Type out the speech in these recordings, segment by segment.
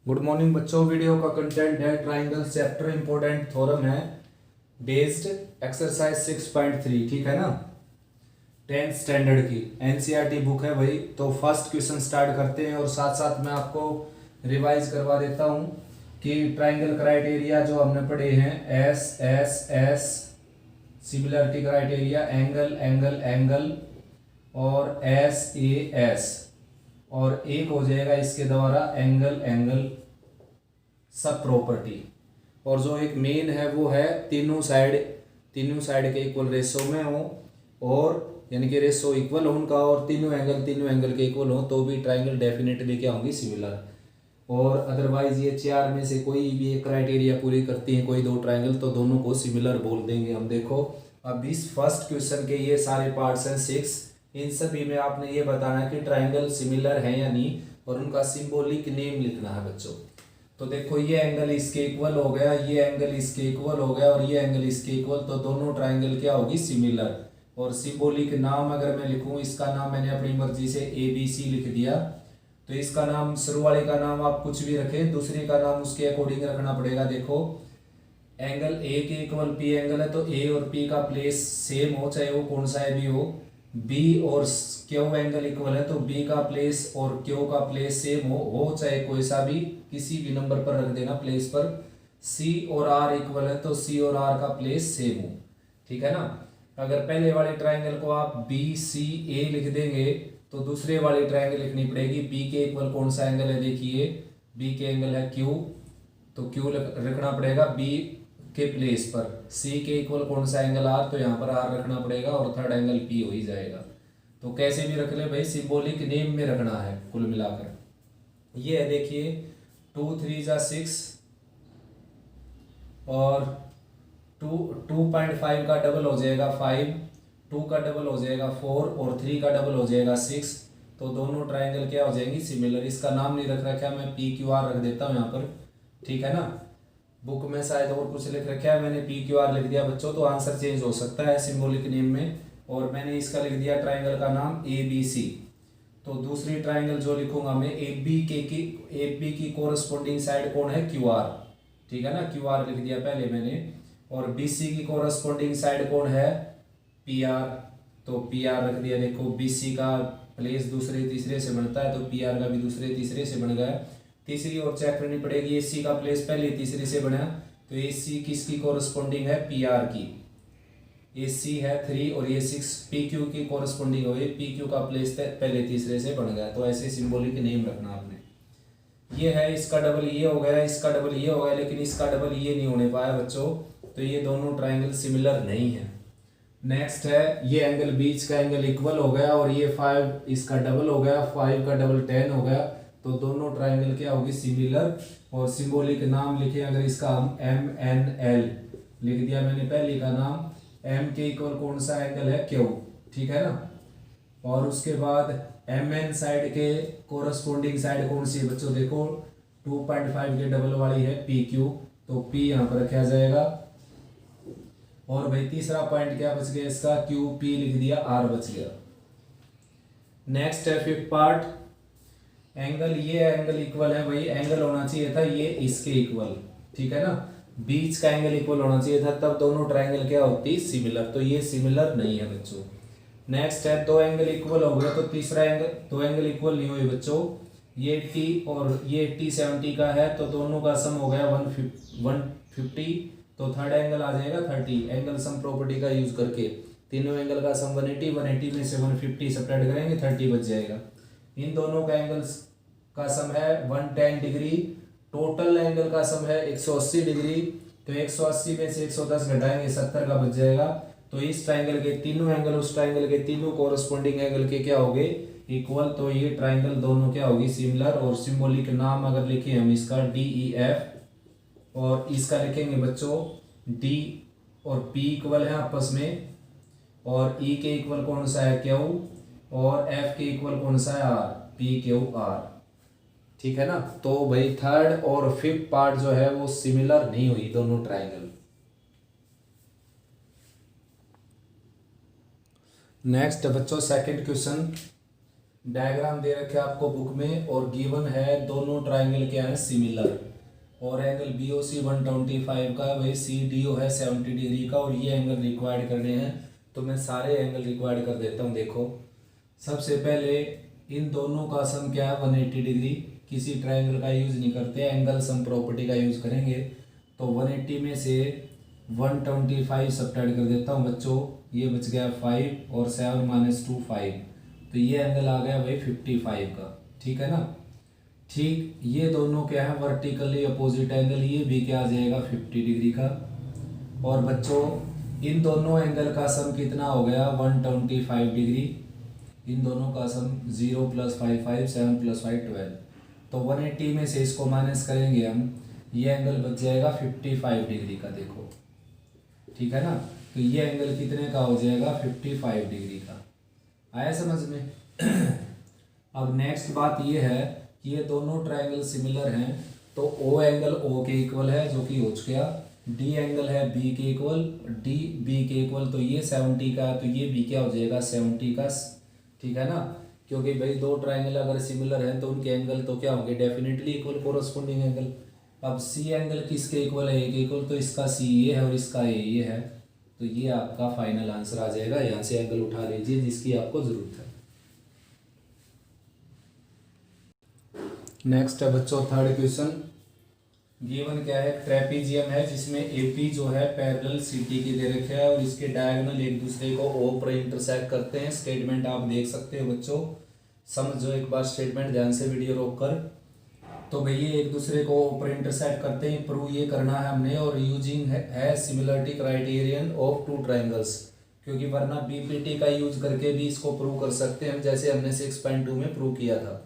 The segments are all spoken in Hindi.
गुड मॉर्निंग बच्चों। वीडियो का कंटेंट है ट्राइंगल चैप्टर इंपॉर्टेंट थ्योरम है बेस्ड एक्सरसाइज 6.3। ठीक है ना, 10th स्टैंडर्ड की एनसीईआरटी बुक है भाई। तो फर्स्ट क्वेश्चन स्टार्ट करते हैं और साथ साथ मैं आपको रिवाइज करवा देता हूँ कि ट्राइंगल क्राइटेरिया जो हमने पढ़े हैं S S S, similarity criteria angle angle angle और एस ए एस, और एक हो जाएगा इसके द्वारा एंगल एंगल सब प्रॉपर्टी। और जो एक मेन है वो है तीनों साइड के इक्वल रेशो में हो, और यानी कि रेशो इक्वल हो उनका, और तीनों एंगल के इक्वल हो तो भी ट्राइंगल डेफिनेटली क्या होंगी, सिमिलर। और अदरवाइज ये चार में से कोई भी एक क्राइटेरिया पूरी करती है कोई दो ट्राइंगल, तो दोनों को सिमिलर बोल देंगे हम। देखो अब इस फर्स्ट क्वेश्चन के ये सारे पार्ट्स हैं 6, इन सभी में आपने ये बताना है कि ट्राइंगल सिमिलर है या नहीं, और उनका सिंबॉलिक नेम लिखना है बच्चों। तो देखो ये एंगल इसके इक्वल हो गया, ये एंगल इसके इक्वल हो गया, और ये एंगल इसके इक्वल, तो दोनों ट्राइंगल क्या होगी, सिमिलर। और सिंबॉलिक नाम अगर मैं लिखूं, इसका नाम मैंने अपनी मर्जी से ABC लिख दिया, तो इसका नाम शुरू वाले का नाम आप कुछ भी रखें, दूसरे का नाम उसके अकॉर्डिंग रखना पड़ेगा। देखो एंगल ए के इक्वल पी एंगल है, तो ए और पी का प्लेस सेम हो, चाहे वो कौन सा भी हो। बी और क्यू एंगल इक्वल है, तो बी का प्लेस और क्यू का प्लेस सेम हो चाहे कोई सा भी, किसी भी नंबर पर रख देना प्लेस पर। सी और आर इक्वल है, तो सी और आर का प्लेस सेम हो। ठीक है ना। अगर पहले वाले ट्राइंगल को आप बी सी ए लिख देंगे, तो दूसरे वाली ट्राइंगल लिखनी पड़ेगी बी के इक्वल कौन सा एंगल है, देखिए बी के एंगल है क्यू, तो क्यू रखना पड़ेगा बी के प्लेस पर। सी के इक्वल कौन सा एंगल आर, तो यहाँ पर आर रखना पड़ेगा, और थर्ड एंगल पी हो ही जाएगा। तो कैसे भी रख ले भाई, सिंबॉलिक नेम में रखना है कुल मिलाकर। ये है देखिए 2 3 जा 6, और 2.5 का डबल हो जाएगा 5, 2 का डबल हो जाएगा 4, और 3 का डबल हो जाएगा 6। तो दोनों ट्राइंगल क्या हो जाएंगी, सिमिलर। इसका नाम नहीं रख रखा, मैं PQR रख देता हूँ यहाँ पर। ठीक है ना, बुक में शायद और कुछ लिख रखा है, मैंने PQR लिख दिया बच्चों, तो आंसर चेंज हो सकता है सिंबॉलिक नेम में। और मैंने इसका लिख दिया ट्राइंगल का नाम ABC। तो दूसरी ट्राइंगल जो लिखूंगा मैं, AB की कोरस्पोंडिंग साइड कौन है, QR। ठीक है ना, QR लिख दिया पहले मैंने। और BC की कोरस्पोंडिंग साइड कौन है, PR, तो PR रख दिया। देखो BC का प्लेस दूसरे तीसरे से बनता है, तो PR का भी दूसरे तीसरे से बन गया। तीसरी और चेक करनी पड़ेगी, AC का प्लेस पहले तीसरे से बना, तो AC किसकी कोरस्पोंडिंग है, PR की। AC है 3 और ये 6 PQ की कोरस्पोंडिंग हो गई, PQ का प्लेस पहले तीसरे से बन गया। तो ऐसे सिंबॉलिक नेम रखना आपने। ये है इसका डबल ये हो गया, इसका डबल ये हो गया, लेकिन इसका डबल ये नहीं होने पाया बच्चों, तो ये दोनों ट्राइंगल सिमिलर नहीं है। नेक्स्ट है ये एंगल बीच का एंगल इक्वल हो गया, और ये 5 इसका डबल हो गया, 5 का डबल 10 हो गया, तो दोनों ट्राइंगल क्या होगी, सिमिलर। और सिंबॉलिक नाम लिखे अगर इसका हम MNL लिख दिया मैंने पहले का नाम। M के इक्वल कौन सा एंगल है, Q। ठीक है ना। और उसके बाद MN साइड के कोरस्पोंडिंग साइड कौन सी है बच्चों, देखो 2.5 के डबल वाली है PQ, तो P यहाँ पर रखा जाएगा। और भाई तीसरा पॉइंट क्या बच गया इसका, QP लिख दिया, R बच गया। नेक्स्ट है फिफ्थ पार्ट, एंगल ये एंगल इक्वल है भाई, एंगल होना चाहिए था ये इसके इक्वल। ठीक है ना, बीच का एंगल इक्वल होना चाहिए था, तब दोनों ट्राइंगल क्या होती, सिमिलर। तो ये सिमिलर नहीं है बच्चों। नेक्स्ट है दो एंगल इक्वल हो गया, तो तीसरा एंगल, दो एंगल इक्वल नहीं हुए बच्चों, ये 80 और ये 80 70 का है, तो दोनों का सम हो गया 150, तो थर्ड एंगल आ जाएगा 30। एंगल सम प्रॉपर्टी का यूज करके तीनों एंगल का सम 180 में से 150 सब्ट्रैक्ट करेंगे 30 बच जाएगा। इन दोनों का एंगल्स का सम है 110 डिग्री, टोटल एंगल का सम है 180 डिग्री, तो 180 में से 110 घटाएंगे 70 का बच जाएगा। तो इस ट्राइंगल के तीनों एंगल उस ट्राइंगल के तीनों कोरस्पोंडिंग एंगल के क्या हो गए, इक्वल। तो ये ट्राइंगल दोनों क्या होगी, सिमिलर। और सिंबॉलिक नाम अगर लिखे हम इसका DEF, और इसका लिखेंगे बच्चों D और P इक्वल है आपस में, और E के इक्वल कौन सा है, Q, और F के इक्वल कौन सा है, R, PQR। ठीक है ना। तो भाई थर्ड और फिफ्थ पार्ट जो है वो सिमिलर नहीं हुई दोनों ट्राइंगल। नेक्स्ट बच्चों सेकंड क्वेश्चन, डायग्राम दे रखे आपको बुक में और गिवन है दोनों ट्राइंगल क्या है सिमिलर, और एंगल बी ओ सी 125 का भाई, सी डी ओ है 70 डिग्री का, और ये एंगल रिक्वायर्ड करने हैं। तो मैं सारे एंगल रिक्वायर्ड कर देता हूँ। देखो सबसे पहले इन दोनों का सम क्या है 180 डिग्री, किसी ट्राइंगल का यूज नहीं करते, एंगल सम प्रॉपर्टी का यूज करेंगे। तो 180 में से 125 सब्ट्रैक्ट कर देता हूँ बच्चों, ये बच गया 5 और 7 - 2 5, तो ये एंगल आ गया भाई 55 का। ठीक है ना। ठीक, ये दोनों क्या है वर्टिकली अपोजिट एंगल, ये भी क्या आ जाएगा 50 डिग्री का। और बच्चों इन दोनों एंगल का सम कितना हो गया 125 डिग्री, इन दोनों का सम 0 + 5 5 7 + 5 12। तो 180 में से इसको माइनस करेंगे हम, ये एंगल बच जाएगा 55 डिग्री का। देखो ठीक है ना। तो ये एंगल कितने का हो जाएगा 55 डिग्री का। आया समझ में। अब नेक्स्ट बात ये है कि ये दोनों ट्राइंगल सिमिलर हैं, तो ओ एंगल ओ के इक्वल है जो कि हो चुका, डी एंगल है बी के इक्वल, डी बी के इक्वल, तो ये 70 का है, तो ये भी क्या हो जाएगा 70 का। ठीक है ना, क्योंकि भाई दो ट्राइंगल अगर सिमिलर हैं तो उनके एंगल तो क्या होंगे डेफिनेटली इक्वल, कोरस्पोंडिंग एंगल। अब सी एंगल किसके इक्वल है, ए के इक्वल, तो इसका सी ये है और इसका ए ये है, तो ये आपका फाइनल आंसर आ जाएगा। यहाँ से एंगल उठा लीजिए जिसकी आपको जरूरत है। नेक्स्ट है बच्चों थर्ड क्वेश्चन। गिवन क्या है, ट्रेपीजियम है जिसमें एपी जो है पैरेलल सीटी की दे रखे है और इसके डायगोनल एक दूसरे को ओ पर इंटरसेक्ट करते हैं। स्टेटमेंट आप देख सकते हो बच्चों, समझो एक बार स्टेटमेंट ध्यान से वीडियो रोककर। तो भैया एक दूसरे को ओ पर इंटरसेक्ट करते हैं, प्रूव ये करना है हमने, और यूजिंग है similarity criterion of two triangles, क्योंकि वरना बीपीटी का यूज करके भी इसको प्रूव कर सकते हैं, जैसे हमने 6.2 में प्रूव किया था।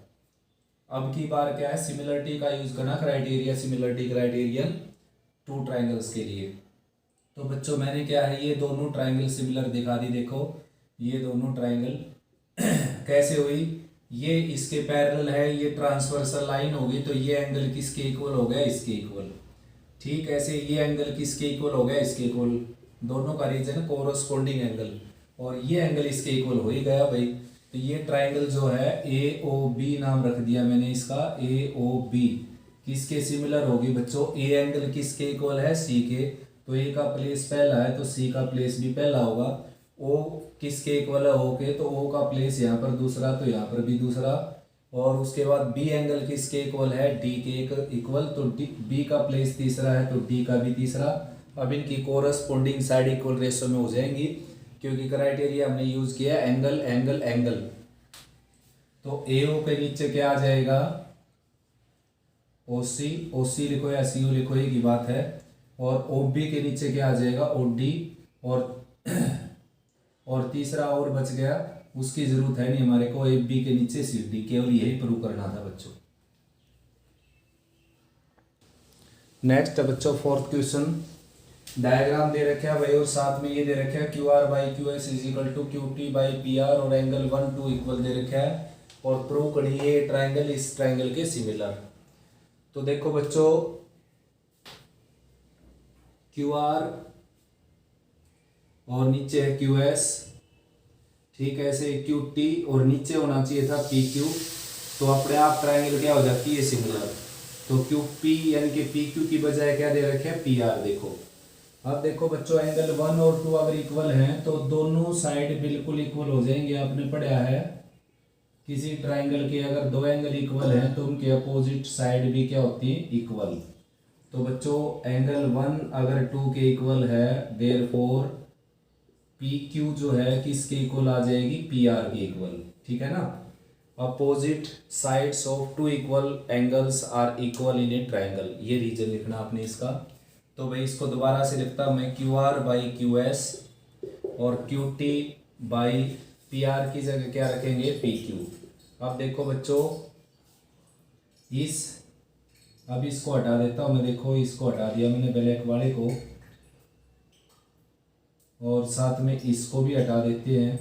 अब की बार क्या है सिमिलरिटी का यूज करना, criteria similarity criterion two triangles के लिए। तो बच्चों मैंने क्या है ये दोनों ट्राइंगल सिमिलर दिखा दी। देखो ये दोनों ट्राइंगल कैसे हुई, ये इसके पैरेलल है, ये ट्रांसवर्सल लाइन होगी, तो ये एंगल किसके इक्वल हो गया, इसके इक्वल। ठीक, ऐसे ये एंगल किसके इक्वल हो गया, इसके इक्वल, दोनों का रीजन कोरस्पोंडिंग एंगल, और ये एंगल इसके इक्वल हो ही गया भाई। तो ये ट्राइंगल जो है ए ओ बी नाम रख दिया मैंने इसका, ए ओ बी किसके सिमिलर होगी बच्चों, ए एंगल किसके इक्वल है, सी के, तो ए का प्लेस पहला है तो सी का प्लेस भी पहला होगा। ओ किसके इक्वल है, ओ के, तो ओ का प्लेस यहाँ पर दूसरा, तो यहाँ पर भी दूसरा। और उसके बाद बी एंगल किसके इक्वल है, डी के इक्वल, तो बी का प्लेस तीसरा है तो डी का भी तीसरा। अब इनकी कोरस्पोंडिंग साइड इक्वल रेशियो में हो जाएंगी, क्योंकि क्राइटेरिया हमने यूज किया एंगल एंगल एंगल। तो एओ के नीचे क्या आ जाएगा, ओसी, ओसी लिखो या सीओ लिखो ये की बात है, और ओबी के नीचे क्या आ जाएगा, ओडी, और तीसरा और बच गया, उसकी जरूरत है नहीं हमारे को, एफ बी के नीचे सी डी, केवल यही प्रूव करना था बच्चों। नेक्स्ट है बच्चों फोर्थ क्वेश्चन। डायग्राम दे रखे है भाई और साथ में ये दे रखे है Q R by Q S is equal to Q T by P R, और एंगल 1 2 इक्वल दे रखे है, और प्रूव करिए ट्राइंगल इस ट्राइंगल के सिमिलर। तो देखो बच्चों क्यू आर और नीचे है क्यू एस, ठीक है, ऐसे क्यू टी और नीचे होना चाहिए था पी क्यू, तो अपने आप ट्राइंगल क्या हो जाती है सिमिलर। तो क्यू पी यानी कि पी क्यू की बजाय क्या दे रखे हैं पी आर। देखो अब देखो बच्चों एंगल 1 और 2 अगर इक्वल हैं तो दोनों साइड बिल्कुल इक्वल हो जाएंगे। आपने पढ़ा है किसी ट्राइंगल के अगर दो एंगल इक्वल हैं तो उनके अपोजिट साइड भी क्या होती है इक्वल। तो बच्चों एंगल 1 अगर 2 के इक्वल है, देयरफॉर पी क्यू जो है किसके इक्वल आ जाएगी, पी आर के इक्वल। ठीक है ना, opposite sides of two equal angles are equal in a triangle, ये रीजन लिखना आपने इसका। तो भाई इसको दोबारा से लिखता हूँ मैं, Q R by Q S और Q T by P R की जगह क्या रखेंगे पी क्यू। अब देखो बच्चों अब इसको हटा देता हूँ मैं, देखो इसको हटा दिया मैंने ब्लैक वाले को, और साथ में इसको भी हटा देते हैं,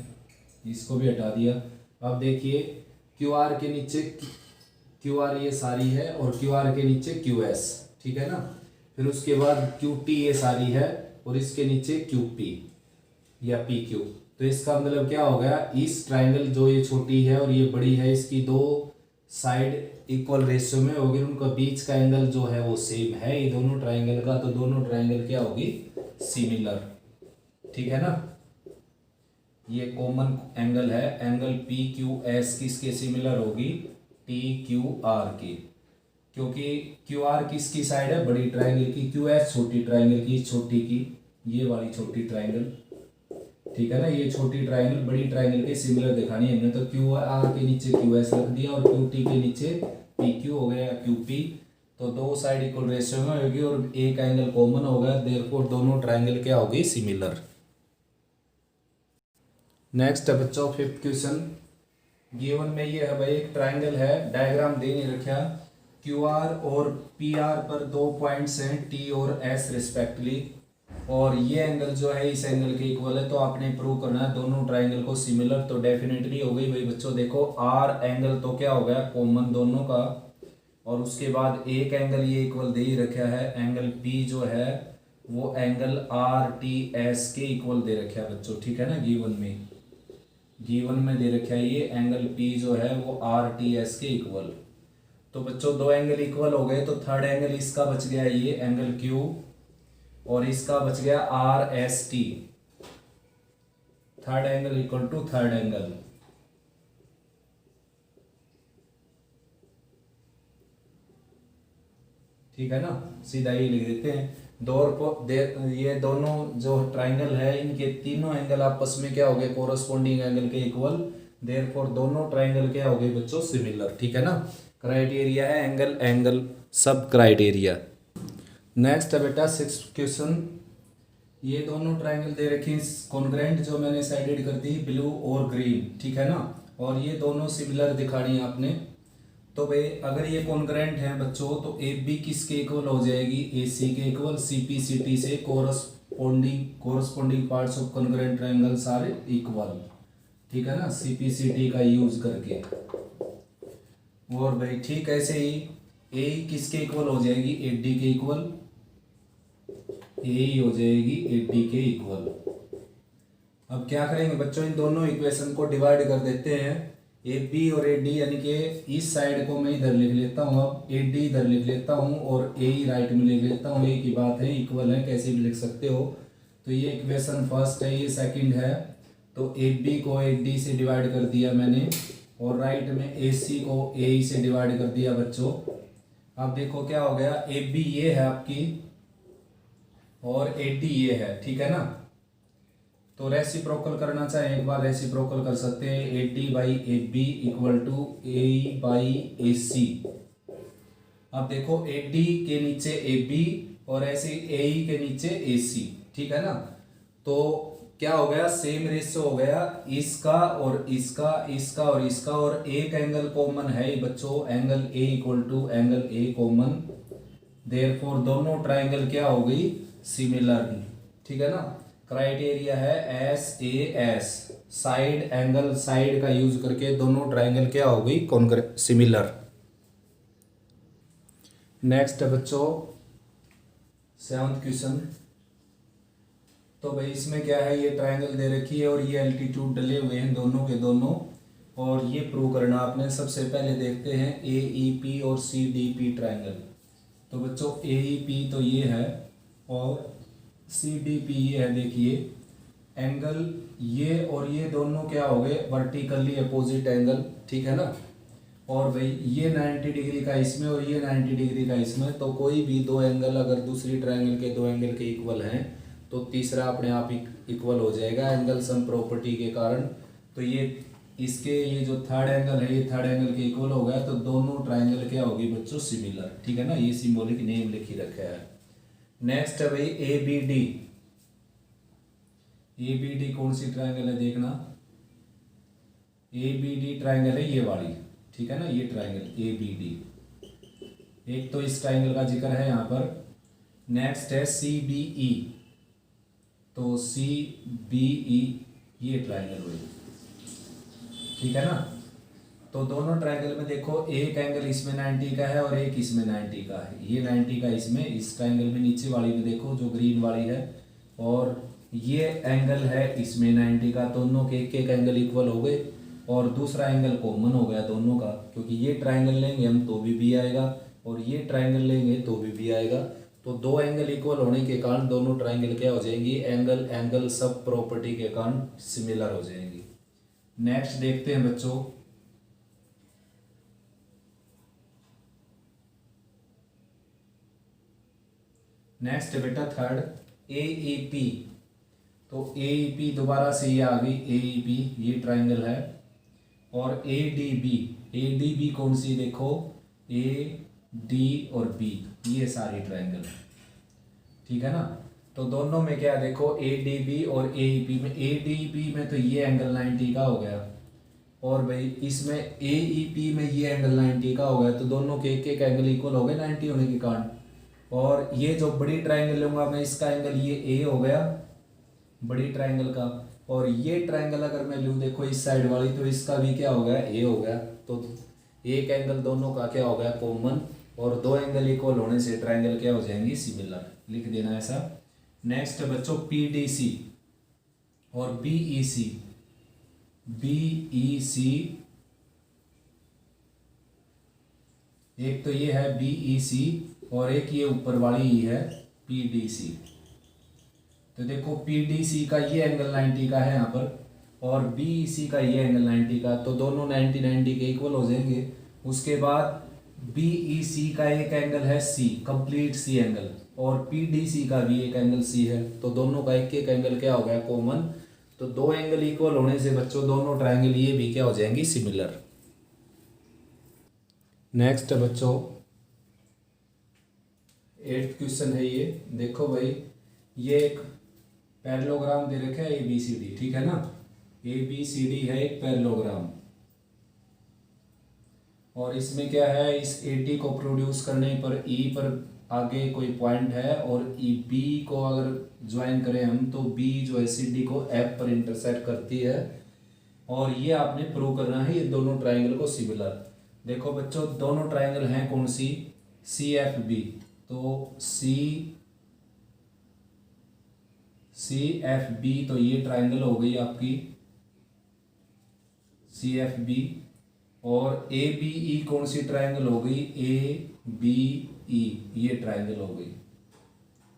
इसको भी हटा दिया। अब देखिए क्यू आर के नीचे क्यू आर ये सारी है और क्यू आर के नीचे क्यू एस, ठीक है ना। फिर उसके बाद क्यू टी ये सारी है और इसके नीचे क्यू पी या पी क्यू। तो तो इसका मतलब क्या हो गया, इस ट्राइंगल जो ये छोटी है और ये बड़ी है, इसकी दो साइड इक्वल रेशियो में होगी, उनका बीच का एंगल जो है वो सेम है ये दोनों ट्राइंगल का, तो दोनों ट्राइंगल क्या होगी, सिमिलर। ठीक है ना, ये कॉमन एंगल है, एंगल पी क्यू एस किसके सिमिलर होगी, टी क्यू आर की, क्योंकि क्यू आर किसकी साइड है, बड़ी ट्राइंगल की, क्यू एस छोटी ट्राइंगल की, छोटी की, ये वाली छोटी ट्राइंगल। ठीक है ना, ये छोटी ट्राइंगल बड़ी ट्राइंगल के सिमिलर दिखानी है हमने, तो क्यू आर के नीचे क्यू एस रख दिया और क्यू टी के नीचे पी क्यू हो गया, क्यू पी। तो दो साइड इक्वल रेशियो में होगी और एक एंगल कॉमन होगा, देयरफॉर दोनों ट्राइंगल क्या होगी, सिमिलर। नेक्स्ट है बच्चों फिफ्थ क्वेश्चन, गिवन में ये है भाई, एक ट्राइंगल है, डायग्राम दे नहीं रखा, क्यू आर और पी आर पर दो पॉइंट्स हैं टी और एस रिस्पेक्टली, और ये एंगल जो है इस एंगल के इक्वल है, तो आपने प्रूव करना है दोनों ट्राइंगल को सिमिलर। तो डेफिनेटली हो गई भाई बच्चों, देखो आर एंगल तो क्या हो गया, कॉमन दोनों का, और उसके बाद एक एंगल ये इक्वल दे ही रखा है, एंगल पी जो है वो एंगल आर टी एस के इक्वल दे रखा है बच्चों। ठीक है ना, गिवन में दे रखा है ये एंगल पी जो है वो आर टी एस के इक्वल। तो बच्चों दो एंगल इक्वल हो गए, तो थर्ड एंगल इसका बच गया ये एंगल क्यू, और इसका बच गया R S T, third angle equal to third angle. ठीक है ना, सीधा ही लिख देते हैं, ये दोनों जो ट्राइंगल है इनके तीनों एंगल आपस में क्या हो गए, कोरस्पोंडिंग एंगल के इक्वल, देयरफॉर दोनों ट्राइंगल क्या हो गए बच्चों, सिमिलर। ठीक है ना, क्राइटेरिया है एंगल एंगल सब क्राइटेरिया। नेक्स्ट है बेटा सिक्स्थ क्वेश्चन, ये दोनों ट्राइंगल दे रखी कॉन्ग्रेंट, जो मैंने साइडेड कर दी ब्लू और ग्रीन। ठीक है ना, और ये दोनों सिमिलर दिखानी है आपने। तो भाई अगर ये कॉन्ग्रेंट है बच्चों, तो ए बी किसके इक्वल हो जाएगी, ए सी के equal, C P C T से corresponding parts of congruent triangle सारे इक्वल। ठीक है ना, सी पी सी टी का यूज करके। और भाई ठीक ऐसे ही ए किसके इक्वल हो जाएगी, ए डी के इक्वल, ए हो जाएगी ए डी के इक्वल। अब क्या करेंगे बच्चों, इन दोनों इक्वेशन को डिवाइड कर देते हैं, ए बी और ए डी, यानी कि इस साइड को मैं इधर लिख लेता हूँ, अब ए डी इधर लिख लेता हूँ और ए राइट में लिख लेता हूँ, एक ही बात है, इक्वल है, कैसे भी लिख सकते हो। तो ये इक्वेशन फर्स्ट है, ये सेकंड है, तो ए बी को ए डी से डिवाइड कर दिया मैंने, और राइट में ए सी को ए ई से डिवाइड कर दिया बच्चों। अब देखो क्या हो गया, ए बी ये है आपकी और ए डी ये है। ठीक है ना, तो रेसिप्रोकल करना चाहे एक बार रेसिप्रोकल कर सकते हैं, A D by A B equal to A by A C. अब देखो ए डी के नीचे ए बी और ऐसे ए ई के नीचे ए सी। ठीक है ना, तो क्या हो गया, सेम रेशियो हो गया, इसका और इसका, इसका और इसका, और एक एंगल कॉमन है बच्चों, angle A equal to angle A common, therefore दोनों ट्राइंगल क्या हो गई, सिमिलर। ठीक है ना, क्राइटेरिया है S A S, side angle side का यूज करके दोनों ट्राइंगल क्या हो गई, सिमिलर। नेक्स्ट है बच्चों सेवंथ क्वेश्चन, तो भाई इसमें क्या है, ये ट्राइंगल दे रखी है और ये एल्टीट्यूड डले हुए हैं दोनों के दोनों, और ये प्रूव करना आपने। सबसे पहले देखते हैं ए ई पी और सी डी पी ट्राइंगल। तो बच्चों ए ई पी तो ये है और सी डी पी ये है, देखिए एंगल ये और ये दोनों क्या हो गए, वर्टिकली अपोजिट एंगल। ठीक है ना, और भाई ये 90 डिग्री का इसमें और ये 90 डिग्री का इसमें, तो कोई भी दो एंगल अगर दूसरी ट्राइंगल के दो एंगल के इक्वल हैं तो तीसरा अपने आप इक्वल हो जाएगा एंगल सम प्रॉपर्टी के कारण। तो ये इसके ये जो थर्ड एंगल है ये थर्ड एंगल के इक्वल हो गया, तो दोनों ट्राइंगल क्या होगी बच्चों, सिमिलर। ठीक है ना, ये सिंबॉलिक नेम लिखी रखा है। नेक्स्ट है भाई A B D. A B D कौन सी ट्राइंगल है देखना, ए बी डी ट्राइंगल है ये वाली। ठीक है ना, ये ट्राइंगल ए बी डी, एक तो इस ट्राइंगल का जिक्र है यहाँ पर। नेक्स्ट है सी बी ई, तो सी बी ई ये ट्राइंगल हुई। ठीक है ना, तो दोनों ट्राइंगल में देखो एक एंगल इसमें 90 का है और एक इसमें 90 का है, ये 90 का इसमें, इस ट्राइंगल में नीचे वाली में देखो जो ग्रीन वाली है, और ये एंगल है इसमें 90 का, दोनों के एक एक एंगल इक्वल हो गए और दूसरा एंगल कॉमन हो गया दोनों का, क्योंकि ये ट्राइंगल लेंगे हम तो भी आएगा और ये ट्राइंगल लेंगे तो भी आएगा। तो दो एंगल इक्वल होने के कारण दोनों ट्राइंगल क्या हो जाएंगी, एंगल एंगल सब प्रॉपर्टी के कारण सिमिलर हो जाएंगी। नेक्स्ट देखते हैं बच्चों, नेक्स्ट बेटा थर्ड AEP। तो AEP दोबारा से ये आ गई AEP, ये ट्राइंगल है। और ADB कौन सी, देखो A D और B, ये सारी ट्राइंगल, ठीक है ना। तो दोनों में क्या देखो ADB और AEP में, ADB में तो ये एंगल 90 का हो गया और भाई इसमें AEP में ये एंगल 90 का हो गया, तो दोनों के एक एक एंगल इक्वल हो गए 90 होने के कारण। और ये जो बड़ी ट्राइंगल लूंगा मैं, इसका एंगल ये A हो गया बड़ी ट्राइंगल का, और ये ट्राइंगल अगर मैं लूँ देखो इस साइड वाली, तो इसका भी क्या हो गया A हो गया। तो एक एंगल दोनों का क्या हो गया कॉमन, और दो एंगल इक्वल होने से ट्राइंगल क्या हो जाएंगी सिमिलर, लिख देना ऐसा। नेक्स्ट बच्चों PDC और BEC। एक तो ये है BEC और एक ये ऊपर वाली ही है PDC। तो देखो PDC का ये एंगल 90 का है यहाँ पर और BEC का ये एंगल 90 का, तो दोनों 90 के इक्वल हो जाएंगे। उसके बाद BEC का एक एंगल है C, कंप्लीट C एंगल, और PDC का भी एक एंगल C है, तो दोनों का एक एक एंगल क्या हो गया कॉमन। तो दो एंगल इक्वल होने से बच्चों दोनों ट्राइंगल ये भी क्या हो जाएंगी सिमिलर। नेक्स्ट बच्चों 8th क्वेश्चन है ये, देखो भाई ये एक पैरेललोग्राम दे रखा है ABCD, ठीक है ना। ABCD है एक पैरेललोग्राम और इसमें क्या है, इस AD को प्रोड्यूस करने पर E पर आगे कोई पॉइंट है और B को अगर ज्वाइन करें हम, तो B जो है CD को F पर इंटरसेक्ट करती है, और ये आपने प्रूव करना है ये दोनों ट्राइंगल को सिमिलर। देखो बच्चों दोनों ट्राइंगल हैं कौन सी, CFB। तो CFB तो ये ट्राइंगल हो गई आपकी CFB, और ABE कौन सी ट्राइंगल हो गई, ABE ये ट्राइंगल हो गई,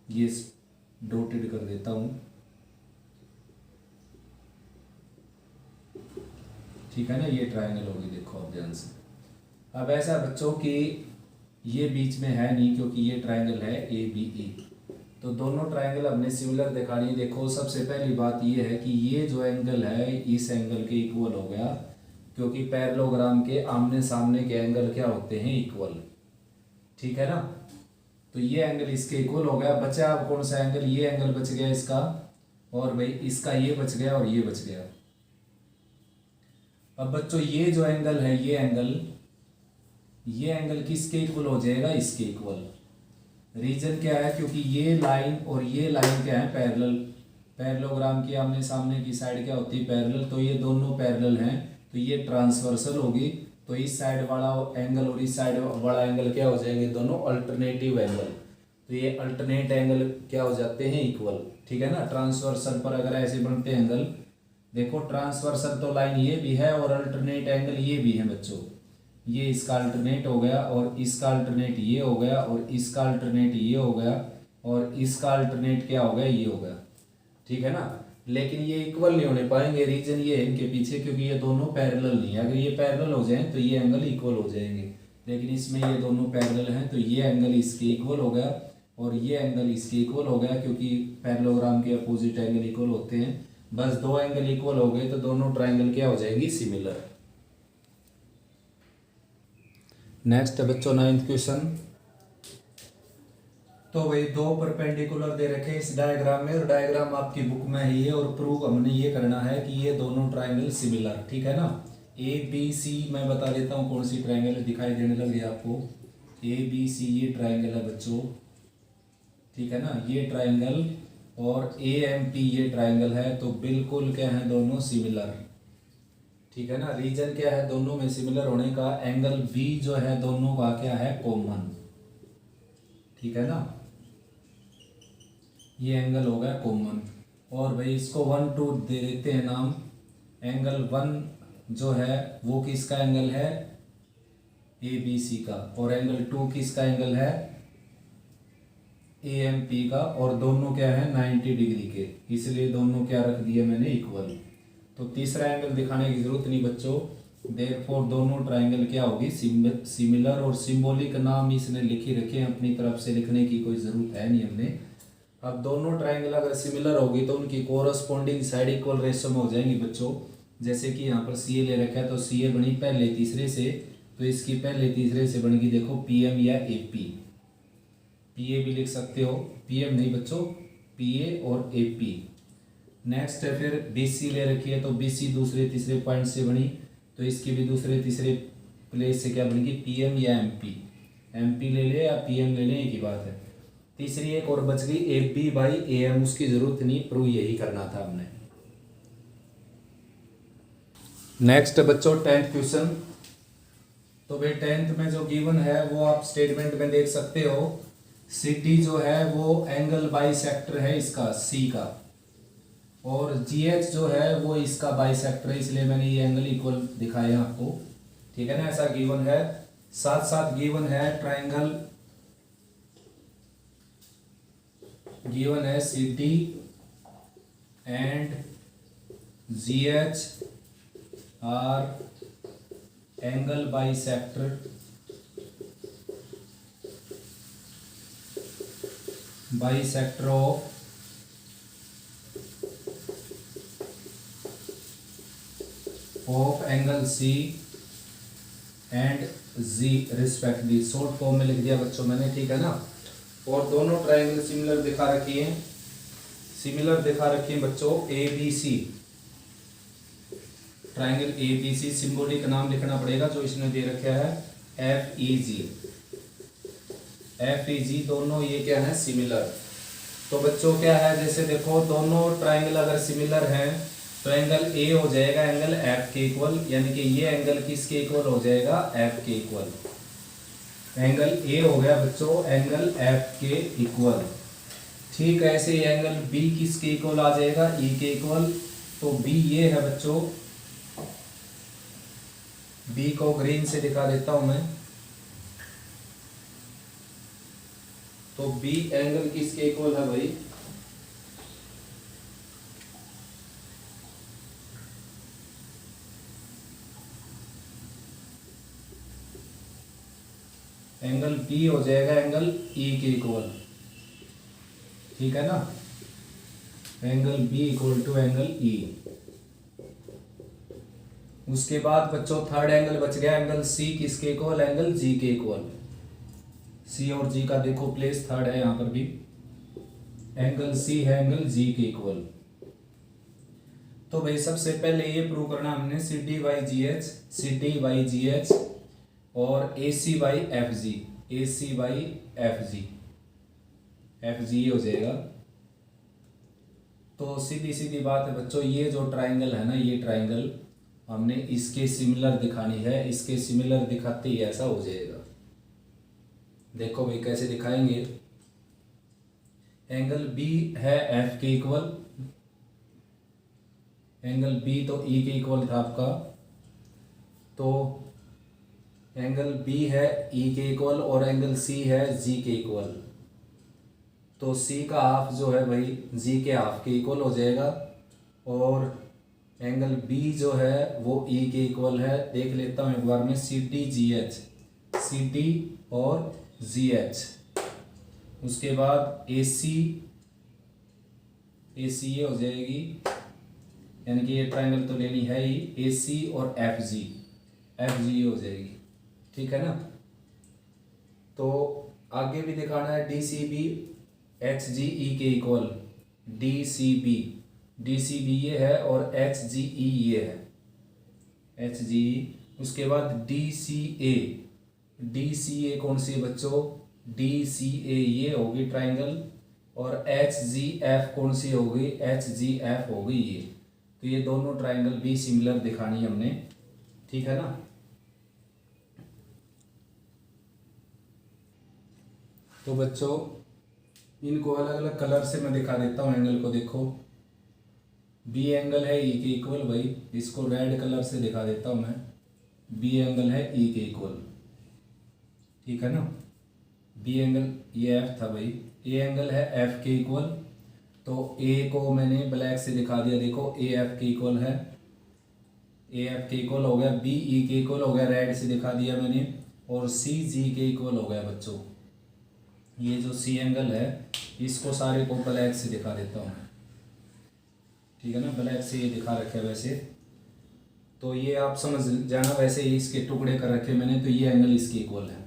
ये डॉटेड कर देता हूं, ठीक है ना, ये ट्राइंगल हो गई। देखो आप ध्यान से, अब ऐसा बच्चों कि ये बीच में है नहीं क्योंकि ये ट्राइंगल है ABE, तो दोनों ट्राइंगल हमने सिमिलर दिखानी है। देखो सबसे पहली बात ये है कि ये जो एंगल है इस एंगल के इक्वल हो गया, क्योंकि पैरेललोग्राम के आमने सामने के एंगल क्या होते हैं इक्वल, ठीक है ना। तो ये एंगल इसके इक्वल हो गया, बचा अब कौन सा एंगल, ये एंगल बच गया इसका, और भाई इसका ये बच गया और ये बच गया। अब बच्चों ये जो एंगल है ये एंगल किसके इक्वल हो जाएगा, इसके इक्वल। रीजन क्या है, क्योंकि ये लाइन और ये लाइन क्या है पैरेलल, पैरेललोग्राम की आमने सामने की साइड क्या होती है पैरेलल, तो ये दोनों पैरेलल हैं, तो ये ट्रांसवर्सल होगी, तो इस साइड वाला एंगल और इस साइड वाला एंगल क्या हो जाएंगे, दोनों अल्टरनेटिव एंगल, तो ये अल्टरनेट एंगल क्या हो जाते हैं इक्वल, ठीक है ना। ट्रांसवर्सल पर अगर ऐसे बनते हैं एंगल, देखो ट्रांसवर्सल तो लाइन ये भी है और अल्टरनेट एंगल ये भी है बच्चों, ये इसका अल्टरनेट हो गया और इसका अल्टरनेट ये हो गया और इसका अल्टरनेट ये हो गया और इसका अल्टरनेट क्या हो गया, ये हो गया, ठीक है ना। लेकिन ये इक्वल नहीं होने पाएंगे, रीजन ये है इनके पीछे, क्योंकि ये दोनों पैरेलल नहीं है। अगर ये पैरेलल हो जाएं तो ये एंगल इक्वल हो जाएंगे, लेकिन इसमें ये दोनों पैरेलल हैं, तो ये एंगल इसके इक्वल हो गया और ये एंगल इसके इक्वल हो गया, क्योंकि पैरेललोग्राम के अपोजिट एंगल इक्वल होते हैं। बस दो एंगल इक्वल हो गए तो दोनों ट्राइंगल क्या हो जाएंगी सिमिलर। नेक्स्ट बच्चों 9th क्वेश्चन, तो भाई दो परपेंडिकुलर दे रखे इस डायग्राम में, और डायग्राम आपकी बुक में ही है, और प्रूव हमने ये करना है कि ये दोनों ट्राइंगल सिमिलर, ठीक है ना। ABC मैं बता देता हूँ कौन सी ट्राइंगल दिखाई देने लगी आपको, ABC ये ट्राइंगल है बच्चों, ठीक है ना, ये ट्राइंगल, और AMP ये ट्राइंगल है, तो बिल्कुल क्या है दोनों सिमिलर, ठीक है ना। रीजन क्या है दोनों में सिमिलर होने का, एंगल B जो है दोनों का क्या है कॉमन, ठीक है ना, ये एंगल हो गया कॉमन। और भाई इसको 1 2 दे देते हैं नाम। एंगल 1 जो है वो किसका एंगल है, ए बी सी का, और एंगल 2 किसका एंगल है, ए एम पी का, और दोनों क्या है 90 डिग्री के, इसलिए दोनों क्या रख दिए मैंने इक्वल। तो तीसरा एंगल दिखाने की जरूरत नहीं बच्चों, देयरफॉर दोनों ट्राइंगल क्या होगी सिमिलर, और सिंबॉलिक नाम इसने लिखी रखे हैं, अपनी तरफ से लिखने की कोई ज़रूरत है नहीं हमने। अब दोनों ट्राइंगल अगर सिमिलर होगी तो उनकी कोरस्पॉन्डिंग साइड इक्वल रेशियो में हो जाएंगी बच्चों। जैसे कि यहाँ पर सी ए ले रखा है, तो सी ए बनी पहले तीसरे से, तो इसकी पहले तीसरे से बनेगी देखो पी एम या ए पी, पी ए भी लिख सकते हो, पी एम नहीं बच्चों, पी ए और ए पी। नेक्स्ट है फिर बी सी ले रखी है, तो बी सी दूसरे तीसरे पॉइंट से बनी, तो इसकी भी दूसरे तीसरे प्लेस से क्या बनेगी, पी एम या एम पी, एम पी ले ले या पी एम ले ले, एक ही बात है। तीसरी एक और बच गई A B by A M, उसकी जरूरत नहीं, प्रूव यही करना था हमने। नेक्स्ट बच्चों 10th क्वेश्चन। तो भाई 10th में जो गिवन है वो आप स्टेटमेंट में देख सकते हो, सी टी जो है वो एंगल बाइसेक्टर है इसका सी का, और जी एच जो है वो इसका बाइसेक्टर है, इसलिए मैंने ये एंगल इक्वल दिखाया आपको, ठीक है ना, ऐसा गिवन है। साथ साथ गिवन है ट्राइंगल, गिवन है C T and G H are angle bisector, bisector of angle C and G respectively, short form में लिख दिया बच्चों मैंने, ठीक है ना। और दोनों ट्राइंगल सिमिलर दिखा रखी हैं, सिमिलर दिखा रखी हैं बच्चों, A B C, triangle A B C, symbolic नाम लिखना पड़ेगा जो इसने दे रखा है एफ ई जी, एफ ई जी, दोनों ये क्या है सिमिलर। तो बच्चों क्या है, जैसे देखो दोनों ट्राइंगल अगर सिमिलर हैं तो एंगल ए हो जाएगा एंगल एफ के इक्वल, यानी कि ये एंगल किसके इक्वल हो जाएगा, एफ के इक्वल। एंगल ए हो गया बच्चों एंगल एफ के इक्वल, ठीक है। ऐसे ही एंगल बी किसके इक्वल आ जाएगा, ई के इक्वल। तो बी ये है बच्चों, बी को ग्रीन से दिखा देता हूं मैं, तो बी एंगल किसके इक्वल है भाई, एंगल बी हो जाएगा एंगल ई के इक्वल, ठीक है ना, angle B equal to angle E. उसके बाद बच्चों थर्ड एंगल बच गया एंगल सी किसके इक्वल, एंगल जी के इक्वल। सी और जी का देखो प्लेस थर्ड है यहां पर भी, एंगल सी है एंगल जी के इक्वल। तो भाई सबसे पहले ये प्रूव करना हमने C D by G H, C D by G H और A C by F G, A C by F G, F G हो जाएगा। तो सीधी सीधी बात है बच्चों, ये जो ट्राइंगल है ना, ये ट्राइंगल हमने इसके सिमिलर दिखानी है, इसके सिमिलर दिखाते ही ऐसा हो जाएगा। देखो भाई कैसे दिखाएंगे, एंगल बी है एफ के इक्वल, एंगल बी तो ई के इक्वल था आपका, तो एंगल बी है ई के इक्वल और एंगल सी है जी के इक्वल। तो सी का हाफ जो है भाई जी के हाफ के इक्वल हो जाएगा, और एंगल बी जो है वो ई के इक्वल है। देख लेता हूँ एक बार में, C T G H, C T और जी एच। उसके बाद ए सी ये हो जाएगी, यानी कि ये ट्राइंगल तो लेनी है ही, ए सी और एफ जी हो जाएगी, ठीक है ना। तो आगे भी दिखाना है D C B H G E के इक्वल, डी सी बी ये है और एच जी ई ये है, एच जी ई। उसके बाद डी सी ए कौन सी है बच्चों, डी सी ए ये होगी ट्राइंगल, और एच जी एफ कौन सी होगी, एच जी एफ होगी ये। तो ये दोनों ट्राइंगल भी सिमिलर दिखानी है हमने, ठीक है ना। तो बच्चों इनको अलग अलग कलर से मैं दिखा देता हूँ एंगल को, देखो बी एंगल है ई के इक्वल, भाई इसको रेड कलर से दिखा देता हूँ मैं। बी एंगल है ई के इक्वल, ठीक है ना। बी एंगल ये एफ था भाई, ए एंगल है एफ के इक्वल। तो ए को मैंने ब्लैक से दिखा दिया, देखो ए एफ के इक्वल है, ए एफ के इक्वल हो गया। बी ई के इक्वल हो गया, रेड से दिखा दिया मैंने। और सी जी के इक्वल हो गया बच्चों। ये जो सी एंगल है इसको सारे को ब्लैक से दिखा देता हूँ, ठीक है ना। ब्लैक से ये दिखा रखे वैसे, तो ये आप समझ जाना। वैसे ही इसके टुकड़े कर रखे मैंने, तो ये एंगल इसके इक्वल है।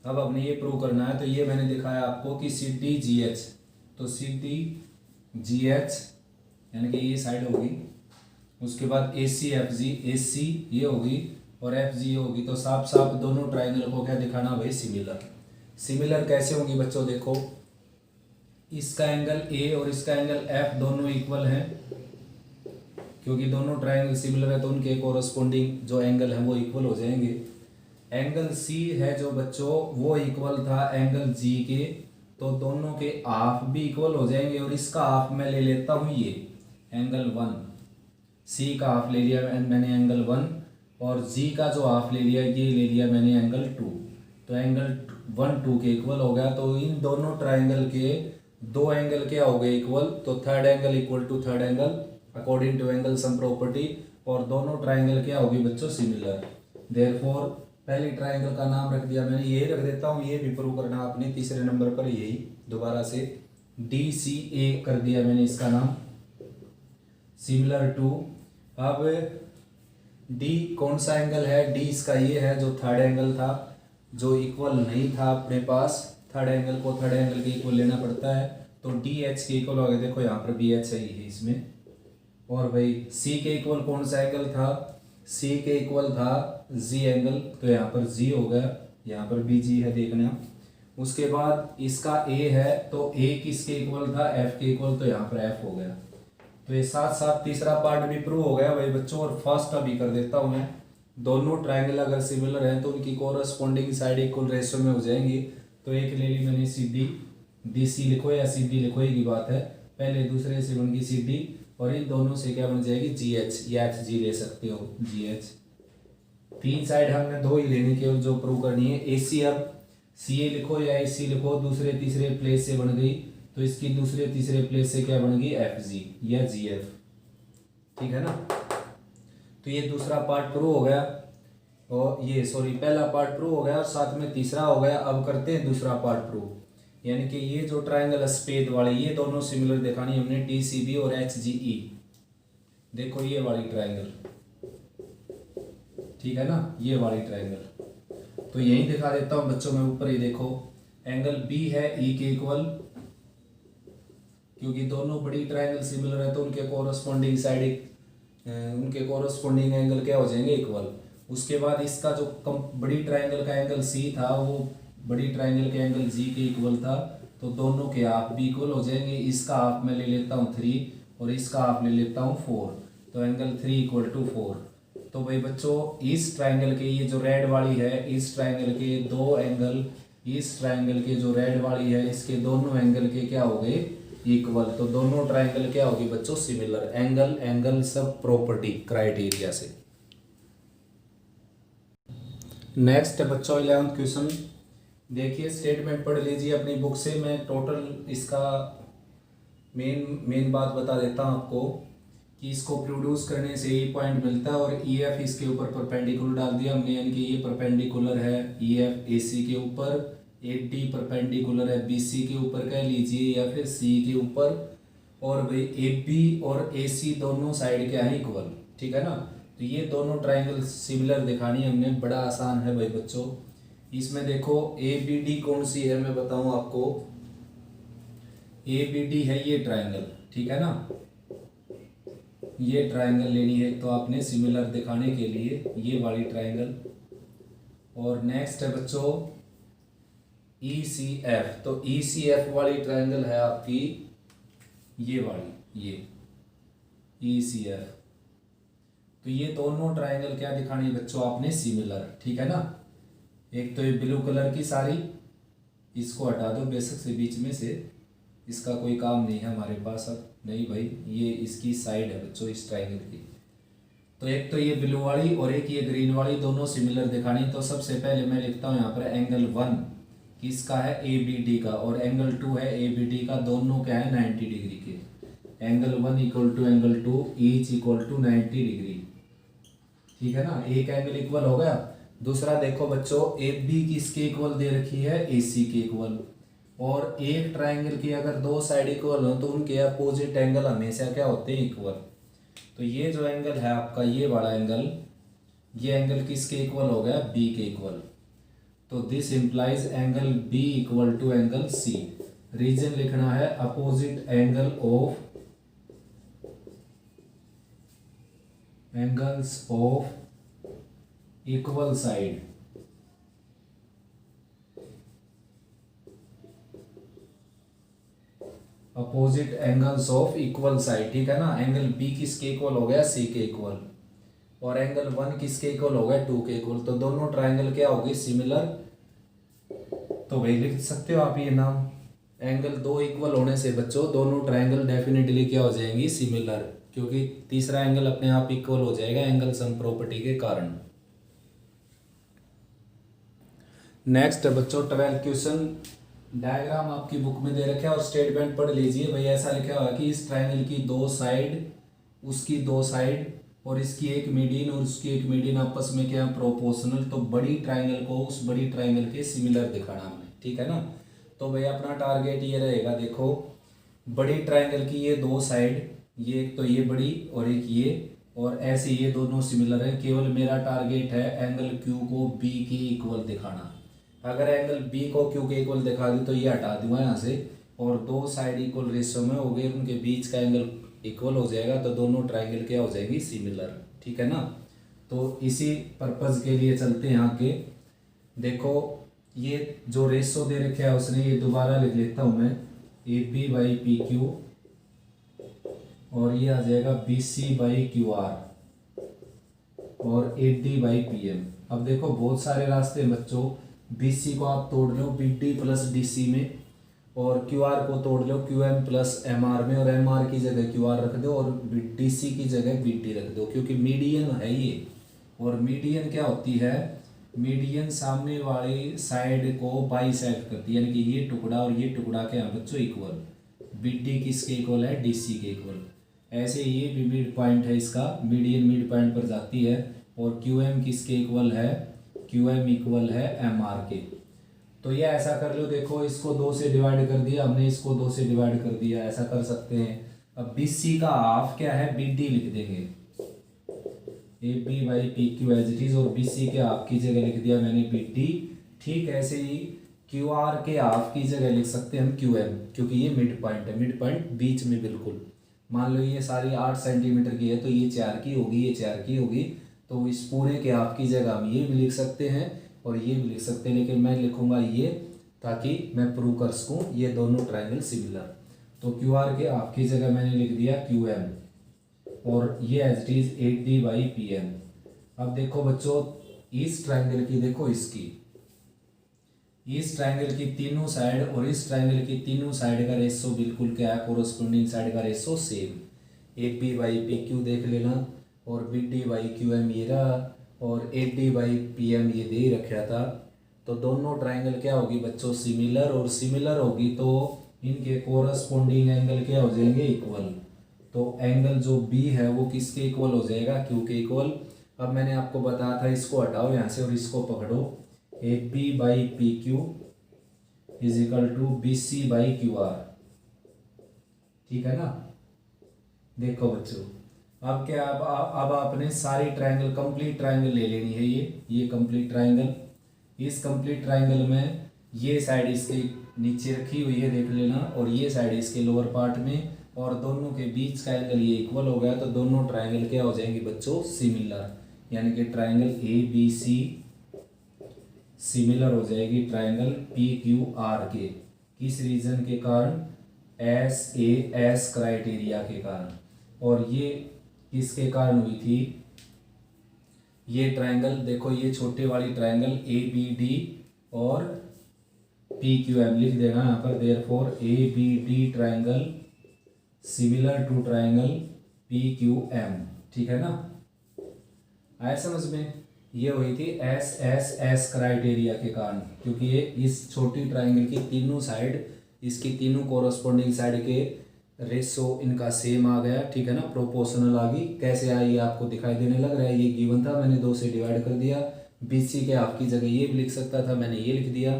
अब अपने ये प्रूव करना है, तो ये मैंने दिखाया आपको कि सी डी जी एच, तो सी डी जी एच यानी कि ये साइड होगी। उसके बाद ए सी एफ जी, ए सी ये होगी और एफ जी होगी। तो साफ साफ दोनों ट्राइंगल को क्या दिखाना भाई, सिमिलर। सिमिलर कैसे होंगी बच्चों, देखो इसका एंगल ए और इसका एंगल एफ दोनों इक्वल हैं, क्योंकि दोनों ट्राइंगल सिमिलर है तो उनके कोरस्पोंडिंग जो एंगल है वो इक्वल हो जाएंगे। एंगल सी है जो बच्चों वो इक्वल था एंगल जी के, तो दोनों के हाफ भी इक्वल हो जाएंगे। और इसका हाफ मैं ले लेता हूँ ये एंगल 1, सी का हाफ ले लिया मैंने एंगल 1, और जी का जो हाफ ले लिया ये ले लिया मैंने एंगल 2। तो एंगल 1 2 के इक्वल हो गया। तो इन दोनों ट्राइंगल के दो एंगल क्या हो गए, इक्वल। तो third angle equal to third angle according to angle sum property. और दोनों ट्राइंगल क्या होगी बच्चों, सिमिलर। देयरफॉर पहले ट्राइंगल का नाम रख दिया मैंने, यही रख देता हूँ, ये भी प्रूव करना आपने तीसरे नंबर पर। यही दोबारा से डी सी ए कर दिया मैंने इसका नाम, सिमिलर टू। अब डी कौन सा एंगल है, डी इसका ये है जो थर्ड एंगल था, जो इक्वल नहीं था अपने पास। थर्ड एंगल को थर्ड एंगल के इक्वल लेना पड़ता है, तो डी एच के इक्वल हो गया। देखो यहाँ पर बी एच है इसमें। और भाई सी के इक्वल कौन सा एंगल था, सी के इक्वल था जी एंगल, तो यहाँ पर जी हो गया, यहाँ पर बी जी है देखना। उसके बाद इसका ए है, तो ए किसके इक्वल था, एफ के इक्वल, तो यहाँ पर एफ हो गया। तो ये साथ साथ तीसरा पार्ट भी प्रूव हो गया भाई बच्चों। और फर्स्ट अभी कर देता हूँ मैं। दोनों ट्राइंगल अगर सिमिलर हैं तो उनकी कोरस्पोंडिंग साइड इक्वल रेशियो में हो जाएंगी। तो एक ले ली मैंने सी डी, डी सी लिखो या सी डी लिखो, एक ही बात है। पहले दूसरे से बन गई सी डी, और इन दोनों से क्या बन जाएगी, जी एच या एच जी ले सकते हो, जी एच। तीन साइड हमने दो ही लेनी केवल जो प्रूव करनी है। ए सी, अब सी ए लिखो या ए सी लिखो, दूसरे तीसरे प्लेस से बन गई, तो इसकी दूसरे तीसरे प्लेस से क्या बन गई, एफ जी या जी एफ, ठीक है ना। तो ये दूसरा पार्ट प्रूव हो गया, और ये सॉरी पहला पार्ट प्रूव हो गया और साथ में तीसरा हो गया। अब करते हैं दूसरा पार्ट प्रूव, यानी कि ये जो ट्राइंगल स्पेद वाले ये दोनों सिमिलर दिखानी हमने, डी सी बी और एच जी ई। देखो ये वाली ट्राइंगल, ठीक है ना, ये वाली ट्राइंगल। तो यही दिखा देता हूं बच्चों में, ऊपर ही देखो एंगल बी है ई के इक्वल, क्योंकि दोनों बड़ी ट्राइंगल सिमिलर है तो उनके कोरस्पोंडिंग साइड उनके कोरस्पोंडिंग एंगल क्या हो जाएंगे, इक्वल। उसके बाद इसका जो बड़ी ट्राइंगल का एंगल सी था वो बड़ी ट्राइंगल के एंगल जी के इक्वल था, तो दोनों के हाफ भी इक्वल हो जाएंगे। इसका हाफ मैं ले लेता हूँ 3 और इसका हाफ ले लेता हूँ 4, तो एंगल 3 इक्वल टू 4। तो भाई बच्चों इस ट्राइंगल के ये जो रेड वाली है, इस ट्राइंगल के दो एंगल, इस ट्राइंगल के जो रेड वाली है इसके दोनों एंगल के क्या हो गए, इक्वल। तो दोनों ट्राइंगल क्या होगी बच्चों, सिमिलर। एंगल एंगल सब प्रॉपर्टी क्राइटेरिया से। नेक्स्ट बच्चों 11th क्वेश्चन देखिए, स्टेटमेंट पढ़ लीजिए अपनी बुक से। मैं टोटल इसका मेन बात बता देता हूँ आपको कि इसको प्रोड्यूस करने से ये पॉइंट मिलता है, और ई एफ इसके ऊपर परपेंडिकुलर डाल दिया हमने, यानी कि ये परपेंडिकुलर है ई एफ ए सी के ऊपर, ए डी परपेंडिकुलर है बी सी के ऊपर कह लीजिए, या फिर सी के ऊपर। और भाई ए बी और ए सी दोनों साइड क्या है, इक्वल, ठीक है ना। तो ये दोनों ट्राइंगल सिमिलर दिखानी है हमने, बड़ा आसान है भाई बच्चों। इसमें देखो ए बी डी कौन सी है मैं बताऊं आपको, ए बी डी है ये ट्राइंगल, ठीक है ना। ये ट्राइंगल लेनी है तो आपने सिमिलर दिखाने के लिए ये वाली ट्राइंगल। और नेक्स्ट है बच्चों ई सी एफ, तो ई सी एफ वाली ट्राइंगल है आपकी ये वाली, ये ई सी एफ। तो ये दोनों ट्राइंगल क्या दिखानी है बच्चों आपने, सिमिलर, ठीक है ना। एक तो ये ब्लू कलर की सारी, इसको हटा दो बेशक से बीच में से, इसका कोई काम नहीं है हमारे पास। अब नहीं भाई, ये इसकी साइड है बच्चों इस ट्राइंगल की। तो एक तो ये ब्लू वाली और एक ये ग्रीन वाली, दोनों सिमिलर दिखानी। तो सबसे पहले मैं लिखता हूँ यहाँ पर एंगल 1 किसका है, ए बी डी का, और एंगल 2 है ए बी डी का, दोनों क्या है 90 डिग्री के। Angle 1 equal to angle 2 each equal to 90 degree. ठीक है ना, एक एंगल इक्वल हो गया। दूसरा देखो बच्चों, ए बी किसके इक्वल दे रखी है, ए सी के इक्वल। और एक ट्राइंगल की अगर दो साइड इक्वल हो तो उनके अपोजिट एंगल हमेशा क्या होते हैं, इक्वल। तो ये जो एंगल है आपका, ये बड़ा एंगल, ये एंगल किसके इक्वल हो गया, बी के इक्वल। तो this implies angle B equal to angle C. Reason लिखना है opposite angle of angles of equal side. Opposite angles of equal side. ठीक है ना, एंगल बी किसके इक्वल हो गया, सी के इक्वल, और एंगल 1 किसके इक्वल हो गया, 2 के इक्वल। तो दोनों ट्राइंगल क्या होगी, सिमिलर। तो वही लिख सकते हो आप ये नाम। एंगल 2 इक्वल होने से बच्चों दोनों ट्राइंगल डेफिनेटली क्या हो जाएंगी, सिमिलर, क्योंकि तीसरा एंगल अपने आप इक्वल हो जाएगा एंगल सम प्रॉपर्टी के कारण। नेक्स्ट है बच्चों 12 क्वेश्चन। डायग्राम आपकी बुक में दे रखा है और स्टेटमेंट पढ़ लीजिए भाई। ऐसा लिखा हुआ कि इस ट्राइंगल की दो साइड, उसकी दो साइड और इसकी एक मीडियन और उसकी एक मीडियन आपस में क्या प्रोपोर्शनल। तो बड़ी ट्राइंगल को उस बड़ी ट्राइंगल के सिमिलर दिखाना हमने। ठीक है ना, तो भाई अपना टारगेट ये रहेगा। देखो बड़ी ट्राइंगल की ये दो साइड, ये एक तो ये बड़ी और एक ये, और ऐसे ये दोनों सिमिलर है। केवल मेरा टारगेट है एंगल क्यू को बी के इक्वल दिखाना। अगर एंगल बी को क्यू के इक्वल दिखा दी तो ये हटा दूंगा यहाँ से, और दो साइड इक्वल रेशियो में हो गए, उनके बीच का एंगल इक्वल हो जाएगा, तो दोनों ट्राइंगल क्या हो जाएंगी, सिमिलर। ठीक है ना, तो इसी पर्पज के लिए चलते हैं आगे। देखो ये जो रेशियो दे रखे है उसने, ये दोबारा लिख लेता हूँ मैं, A B by P Q, और ये आ जाएगा B C by Q R, और A D by P M. अब देखो बहुत सारे रास्ते हैं बच्चों। बी सी को आप तोड़ लो B D plus D C में, और क्यू आर को तोड़ लो Q M plus M R में, और एम आर की जगह क्यू आर रख दो और डी सी की जगह बी टी रख दो, क्योंकि मीडियन है ये। और मीडियन क्या होती है, मीडियन सामने वाली साइड को बाइसेक्ट करती है, यानी कि ये टुकड़ा और ये टुकड़ा क्या है बच्चों, इक्वल। बी डी किसके इक्वल है, डी सी के इक्वल। ऐसे ये भी मिड पॉइंट है इसका, मीडियन मिड पॉइंट पर जाती है। और क्यू एम किसके इक्वल है, क्यू एम इक्वल है एम आर के। तो ये ऐसा कर लो, देखो इसको 2 से डिवाइड कर दिया हमने, इसको 2 से डिवाइड कर दिया, ऐसा कर सकते हैं। अब बी सी का हाफ क्या है, बी डी लिख देंगे, A B by P Q as it is, और बी सी के हाफ की जगह लिख दिया मैंने बी डी। ठीक ऐसे ही क्यू आर के हाफ की जगह लिख सकते हैं हम क्यू एम, क्योंकि ये मिड पॉइंट है, मिड पॉइंट बीच में बिल्कुल। मान लो ये सारी 8 सेंटीमीटर की है, तो ये 4 की होगी, ये 4 की होगी, तो इस पूरे के हाफ की जगह हम ये भी लिख सकते हैं और ये भी लिख सकते हैं, लेकिन मैं लिखूंगा ये ताकि मैं प्रूव कर सकूँ ये दोनों ट्राइंगल सिमिलर। तो क्यू आर के हाफ की जगह मैंने लिख दिया क्यू एम, और ये as it is 8D by P M. अब देखो बच्चों इस ट्राइंगल की, देखो इसकी, इस ट्राइंगल की तीनों साइड और इस ट्राइंगल की तीनों साइड का रेशो बिल्कुल क्या है, कोरोस्पोंडिंग साइड का ratio same. A P by P Q देख लेना, और B D by Q M ये रहा, और A D by P M ये दे ही रखा था। तो दोनों ट्राइंगल क्या होगी बच्चों, सिमिलर, और सिमिलर होगी तो इनके कोरस्पोंडिंग एंगल क्या हो जाएंगे, इक्वल। तो एंगल जो बी है वो किसके इक्वल हो जाएगा, क्यू के इक्वल। अब मैंने आपको बताया था, इसको हटाओ यहाँ से और इसको पकड़ो, A B by P Q is equal to B C by Q R. ठीक है ना, देखो बच्चों अब क्या, अब आपने सारी ट्राइंगल, कंप्लीट ट्राइंगल ले लेनी है। ये कंप्लीट ट्राइंगल, इस कंप्लीट ट्राइंगल में ये साइड इसके नीचे रखी हुई है देख लेना, और ये साइड इसके लोअर पार्ट में, और दोनों के बीच का एंगल ये इक्वल हो गया। तो दोनों ट्राइंगल क्या हो जाएंगे बच्चों, सिमिलर, यानी कि triangle A B C similar हो जाएगी ट्राइंगल पी क्यू आर के। किस रीजन के कारण, एस ए एस क्राइटेरिया के कारण। और ये किसके कारण हुई थी, ये ट्राइंगल देखो, ये छोटे वाली ट्राइंगल ए बी डी और पी क्यू एम लिख देना यहाँ पर, therefore A B D triangle similar to triangle P Q M. ठीक है ना, आया समझ में। ये हुई थी एस एस एस क्राइटेरिया के कारण, क्योंकि ये इस छोटी ट्राइंगल की तीनों साइड, इसकी तीनों कोरस्पोंडिंग साइड के रेशो इनका सेम आ गया। ठीक है ना, प्रोपोर्शनल आ गई। कैसे आई ये आपको दिखाई देने लग रहा है, ये गिवन था, मैंने 2 से डिवाइड कर दिया। BC के हाफ की जगह ये भी लिख सकता था, मैंने ये लिख दिया,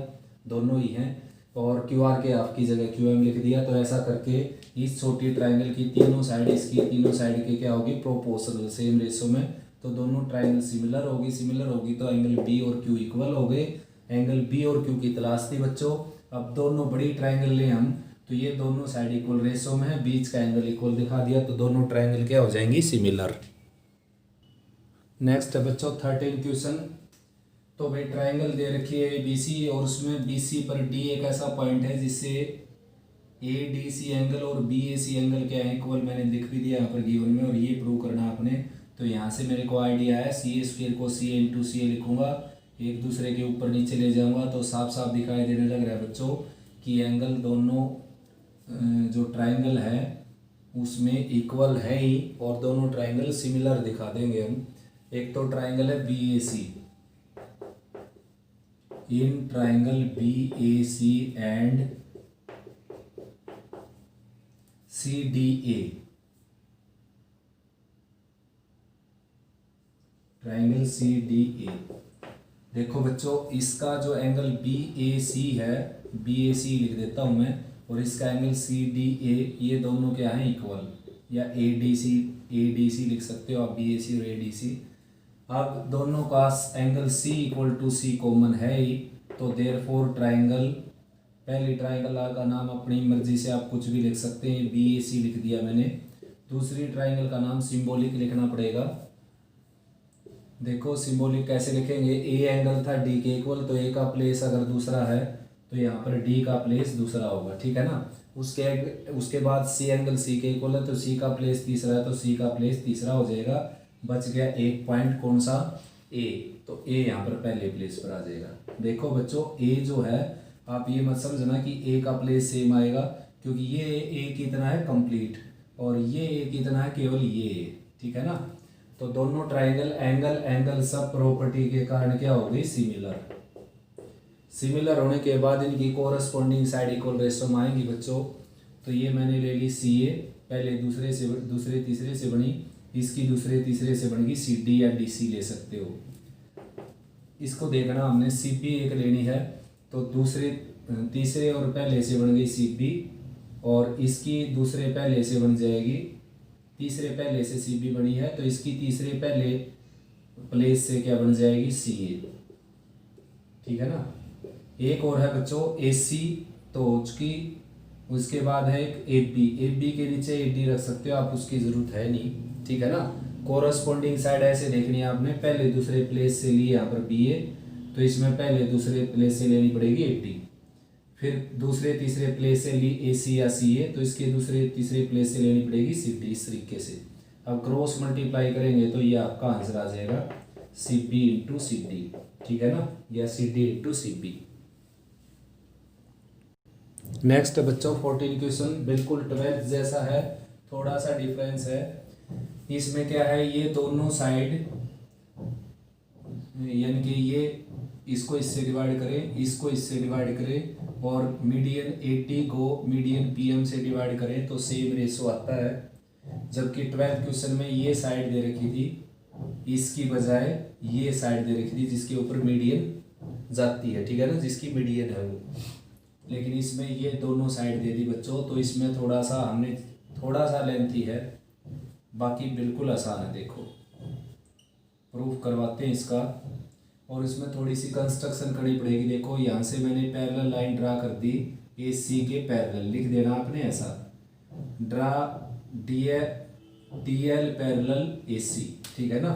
दोनों ही हैं। और QR के हाफ की जगह QM लिख दिया। तो ऐसा करके इस छोटी ट्राइंगल की तीनों साइड, इसकी तीनों साइड की क्या होगी, प्रोपोर्शनल, सेम रेशो में। तो दोनों ट्राइंगल सिमिलर होगी, सिमिलर होगी तो एंगल B और Q इक्वल हो गए। एंगल B और Q की तलाश थी बच्चों। अब दोनों बड़ी ट्राइंगल लें हम, तो ये दोनों साइड इक्वल रेशो में है, बीच का एंगल इक्वल दिखा दिया, तो दोनों ट्राइंगल क्या हो जाएंगी, सिमिलर। नेक्स्ट है बच्चों 13 क्वेश्चन। तो भाई ट्राइंगल दे रखी है BC, और उसमें BC पर D एक ऐसा पॉइंट है जिससे ADC एंगल और BAC एंगल क्या है, इक्वल। मैंने लिख भी दिया यहाँ पर गिवन में, और ये प्रूव करना है आपने। तो यहाँ से मेरे को आइडिया है, CA² को CA इंटू CA लिखूंगा, एक दूसरे के ऊपर नीचे ले जाऊंगा, तो साफ साफ दिखाई देने लग रहा है बच्चों कि एंगल दोनों जो ट्राइंगल है उसमें इक्वल है ही, और दोनों ट्राइंगल सिमिलर दिखा देंगे हम। एक तो ट्राइंगल है BAC, in triangle BAC and CDA, triangle CDA। देखो बच्चों, इसका जो एंगल BAC है, BAC लिख देता हूं मैं, और इसका एंगल CDA, ये दोनों क्या है, इक्वल, या ADC लिख सकते हो आप, BAC और ADC। अब दोनों का angle C equal to C common है ही, तो देयरफॉर ट्राइंगल, पहली ट्राइंगल का नाम अपनी मर्जी से आप कुछ भी लिख सकते हैं, BAC लिख दिया मैंने। दूसरी ट्राइंगल का नाम सिंबॉलिक लिखना पड़ेगा। देखो सिंबॉलिक कैसे लिखेंगे, A एंगल था D के इक्वल, तो A का प्लेस अगर दूसरा है तो यहाँ पर D का प्लेस दूसरा होगा। ठीक है ना, उसके बाद C एंगल C के इक्वल है, तो C का प्लेस तीसरा है, तो C का प्लेस तीसरा हो जाएगा। बच गया एक पॉइंट, कौन सा, A, तो A यहाँ पर पहले प्लेस पर आ जाएगा। देखो बच्चों, A जो है, आप ये मत समझना कि A का प्लेस सेम आएगा, क्योंकि ये A कितना है, कंप्लीट, और ये A कितना है, केवल ये। ठीक है ना, तो दोनों ट्राइंगल एंगल सब प्रॉपर्टी के कारण क्या हो गई, सिमिलर। सिमिलर होने के बाद इनकी कोरस्पॉन्डिंग साइड इक्वल रेशो में आएंगी बच्चों। तो ये मैंने ले ली CA, पहले दूसरे तीसरे से बनी, इसकी दूसरे तीसरे से बनेगी CD या DC ले सकते हो। इसको देखना हमने, CB एक लेनी है, तो दूसरे तीसरे और पहले से बन गई CB, और इसकी दूसरे पहले से बन जाएगी, तीसरे पहले से CB बनी है, तो इसकी तीसरे पहले प्लेस से क्या बन जाएगी, CA। ठीक है ना, एक और है बच्चों AC, तो उसकी, उसके बाद है एक AB के नीचे AD रख सकते हो आप, उसकी जरूरत है नहीं। ठीक है ना, कोरस्पॉन्डिंग साइड ऐसे देखनी है आपने, पहले दूसरे प्लेस से ली यहाँ पर BA, तो इसमें पहले दूसरे प्लेस से लेनी पड़ेगी AD, फिर दूसरे तीसरे प्लेस से ली AC या CA, तो इसके दूसरे तीसरे प्लेस से लेनी पड़ेगी CD, इस तरीके से। अब क्रॉस मल्टीप्लाई करेंगे तो ये आपका आंसर आ जाएगा CB इंटू CD। ठीक है ना, या CD इंटू CB। नेक्स्ट बच्चों 14 क्वेश्चन, बिल्कुल 12th जैसा है, थोड़ा सा डिफरेंस है। इसमें क्या है, ये दोनों साइड, यानी कि ये इसको इससे डिवाइड करें, इसको इससे डिवाइड करें, और मीडियन 80 को मीडियन PM से डिवाइड करें, तो सेम रेशो आता है। जबकि 12th क्वेश्चन में ये साइड दे रखी थी, इसकी बजाय ये साइड दे रखी थी जिसके ऊपर मीडियन जाती है। ठीक है ना, जिसकी मीडियन है वो, लेकिन इसमें ये दोनों साइड दे दी बच्चों, तो इसमें थोड़ा सा हमने, थोड़ा सा लेंथी है, बाकी बिल्कुल आसान है। देखो प्रूफ करवाते हैं इसका, और इसमें थोड़ी सी कंस्ट्रक्शन करनी पड़ेगी। देखो यहाँ से मैंने पैरेलल लाइन ड्रा कर दी, AC के पैरेलल लिख देना आपने ऐसा, ड्रा DL पैरेलल AC। ठीक है ना,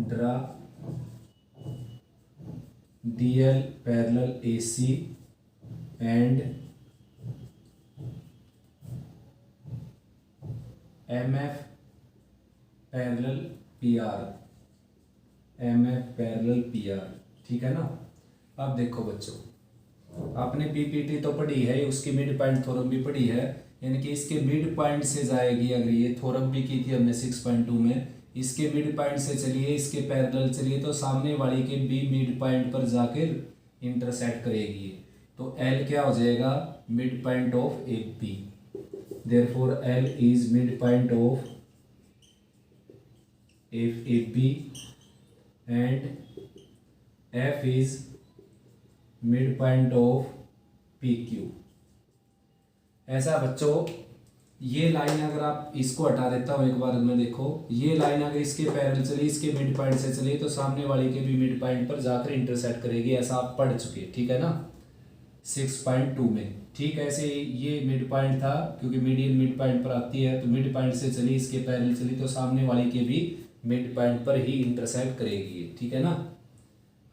draw DL parallel AC and MF parallel PR, MF parallel PR। ठीक है ना, अब देखो बच्चों, आपने पीपीटी तो पढ़ी है, उसकी मिड पॉइंट थ्योरम भी पढ़ी है, यानी कि इसके मिड पॉइंट से जाएगी। अगर ये थ्योरम भी की थी हमने 6.2 में, इसके मिड पॉइंट से चलिए, इसके पैरेलल चलिए, तो सामने वाली के भी मिड पॉइंट पर जाकर इंटरसेक्ट करेगी। तो एल क्या हो जाएगा, mid point of A B. Therefore L is mid point of F A B and F is mid point of P Q. ऐसा बच्चों, ये लाइन अगर आप इसको हटा देता हूँ एक बार में, देखो ये लाइन अगर इसके पैरेलल चली, इसके मिड पॉइंट से चली, तो सामने वाली के भी मिड पॉइंट पर जाकर इंटरसेक्ट करेगी। ऐसा आप पढ़ चुके, ठीक है ना, 6.2 में। ठीक ऐसे ये मिड पॉइंट था, क्योंकि मीडियन मिड पॉइंट पर आती है, तो मिड पॉइंट से चली, इसके पैरेलल चली, तो सामने वाली के भी मिड पॉइंट पर ही इंटरसेक्ट करेगी, ठीक है ना।